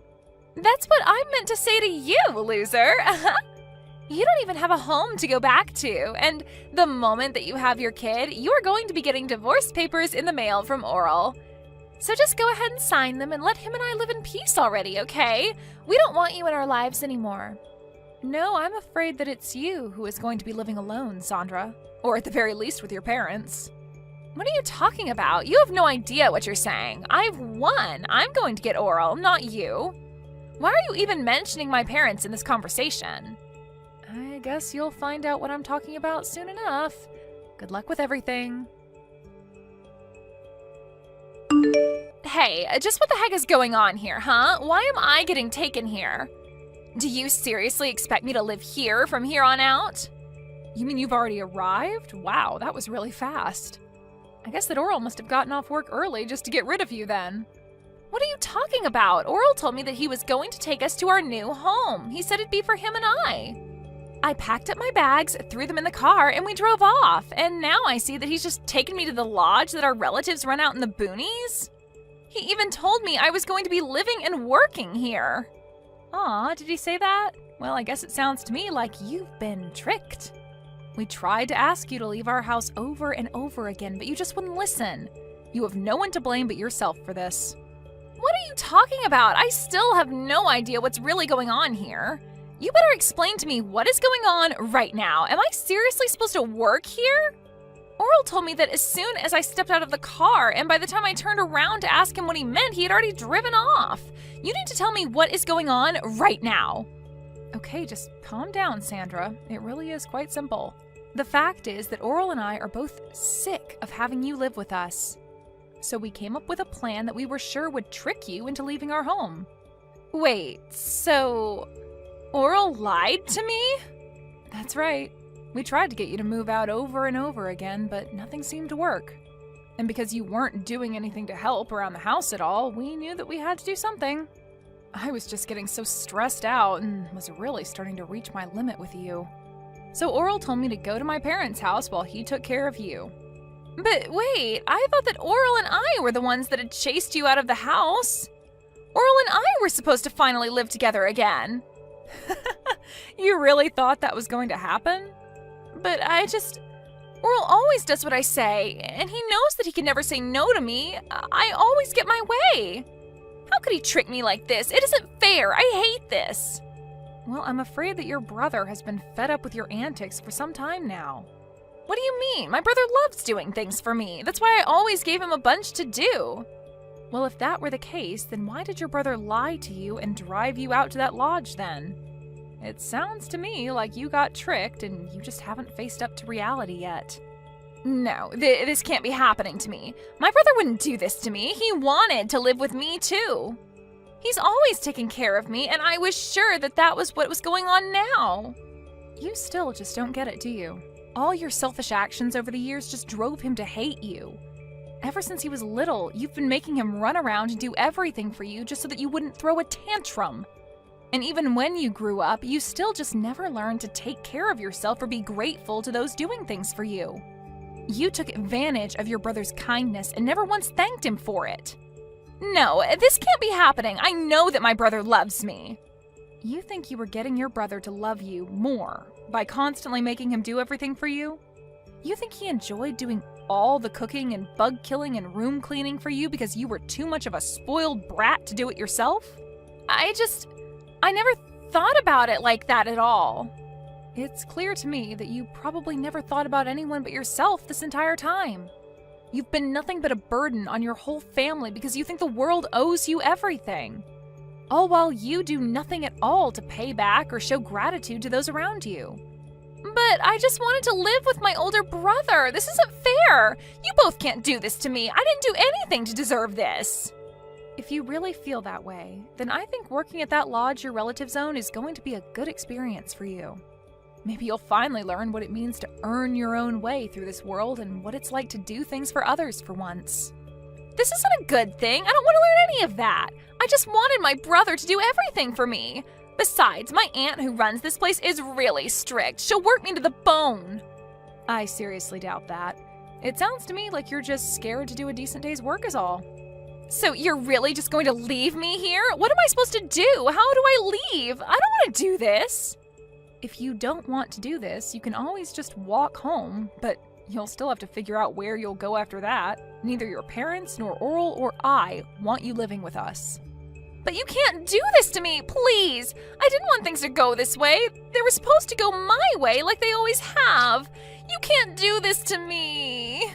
Speaker 8: That's what I meant to say to you, loser. You don't even have a home to go back to, and the moment that you have your kid, you are going to be getting divorce papers in the mail from Oral. So just go ahead and sign them and let him and I live in peace already, okay? We don't want you in our lives anymore. No, I'm afraid that it's you who is going to be living alone, Sandra. Or at the very least with your parents. What are you talking about? You have no idea what you're saying. I've won. I'm going to get Oral, not you. Why are you even mentioning my parents in this conversation? I guess you'll find out what I'm talking about soon enough. Good luck with everything. Hey, just what the heck is going on here, huh? Why am I getting taken here? Do you seriously expect me to live here from here on out? You mean you've already arrived? Wow, that was really fast. I guess that Oral must have gotten off work early just to get rid of you then. What are you talking about? Oral told me that he was going to take us to our new home. He said it'd be for him and I. I packed up my bags, threw them in the car, and we drove off. And now I see that he's just taken me to the lodge that our relatives run out in the boonies. He even told me I was going to be living and working here. Aw, did he say that? Well, I guess it sounds to me like you've been tricked. We tried to ask you to leave our house over and over again, but you just wouldn't listen. You have no one to blame but yourself for this. What are you talking about? I still have no idea what's really going on here. You better explain to me what is going on right now. Am I seriously supposed to work here? Oral told me that as soon as I stepped out of the car, and by the time I turned around to ask him what he meant, he had already driven off. You need to tell me what is going on right now. Okay, just calm down, Sandra. It really is quite simple. The fact is that Oral and I are both sick of having you live with us. So we came up with a plan that we were sure would trick you into leaving our home. Wait, so Oral lied to me? That's right. We tried to get you to move out over and over again, but nothing seemed to work. And because you weren't doing anything to help around the house at all, we knew that we had to do something. I was just getting so stressed out and was really starting to reach my limit with you. So Oral told me to go to my parents' house while he took care of you. But wait, I thought that Oral and I were the ones that had chased you out of the house. Oral and I were supposed to finally live together again. You really thought that was going to happen? But Oral always does what I say, and he knows that he can never say no to me. I always get my way. How could he trick me like this? It isn't fair. I hate this. Well, I'm afraid that your brother has been fed up with your antics for some time now. What do you mean? My brother loves doing things for me. That's why I always gave him a bunch to do. Well, if that were the case, then why did your brother lie to you and drive you out to that lodge then? It sounds to me like you got tricked and you just haven't faced up to reality yet. No, this can't be happening to me. My brother wouldn't do this to me. He wanted to live with me too. He's always taken care of me, and I was sure that that was what was going on now. You still just don't get it, do you? All your selfish actions over the years just drove him to hate you. Ever since he was little, you've been making him run around and do everything for you just so that you wouldn't throw a tantrum. And even when you grew up, you still just never learned to take care of yourself or be grateful to those doing things for you. You took advantage of your brother's kindness and never once thanked him for it. No, this can't be happening. I know that my brother loves me. You think you were getting your brother to love you more by constantly making him do everything for you? You think he enjoyed doing all the cooking and bug killing and room cleaning for you because you were too much of a spoiled brat to do it yourself? I never thought about it like that at all. It's clear to me that you probably never thought about anyone but yourself this entire time. You've been nothing but a burden on your whole family because you think the world owes you everything. All while you do nothing at all to pay back or show gratitude to those around you. But I just wanted to live with my older brother. This isn't fair. You both can't do this to me. I didn't do anything to deserve this. If you really feel that way, then I think working at that lodge your relatives own is going to be a good experience for you. Maybe you'll finally learn what it means to earn your own way through this world and what it's like to do things for others for once. This isn't a good thing. I don't want to learn any of that. I just wanted my brother to do everything for me. Besides, my aunt who runs this place is really strict. She'll work me to the bone. I seriously doubt that. It sounds to me like you're just scared to do a decent day's work is all. So you're really just going to leave me here? What am I supposed to do? How do I leave? I don't want to do this. If you don't want to do this, you can always just walk home, but you'll still have to figure out where you'll go after that. Neither your parents, nor Oral, or I want you living with us. But you can't do this to me, please! I didn't want things to go this way. They were supposed to go my way like they always have. You can't do this to me!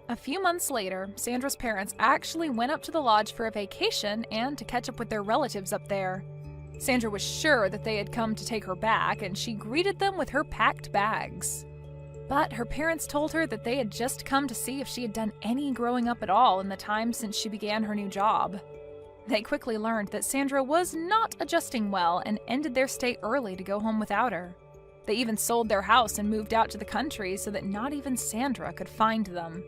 Speaker 8: A few months later, Sandra's parents actually went up to the lodge for a vacation and to catch up with their relatives up there. Sandra was sure that they had come to take her back, and she greeted them with her packed bags. But her parents told her that they had just come to see if she had done any growing up at all in the time since she began her new job. They quickly learned that Sandra was not adjusting well and ended their stay early to go home without her. They even sold their house and moved out to the country so that not even Sandra could find them.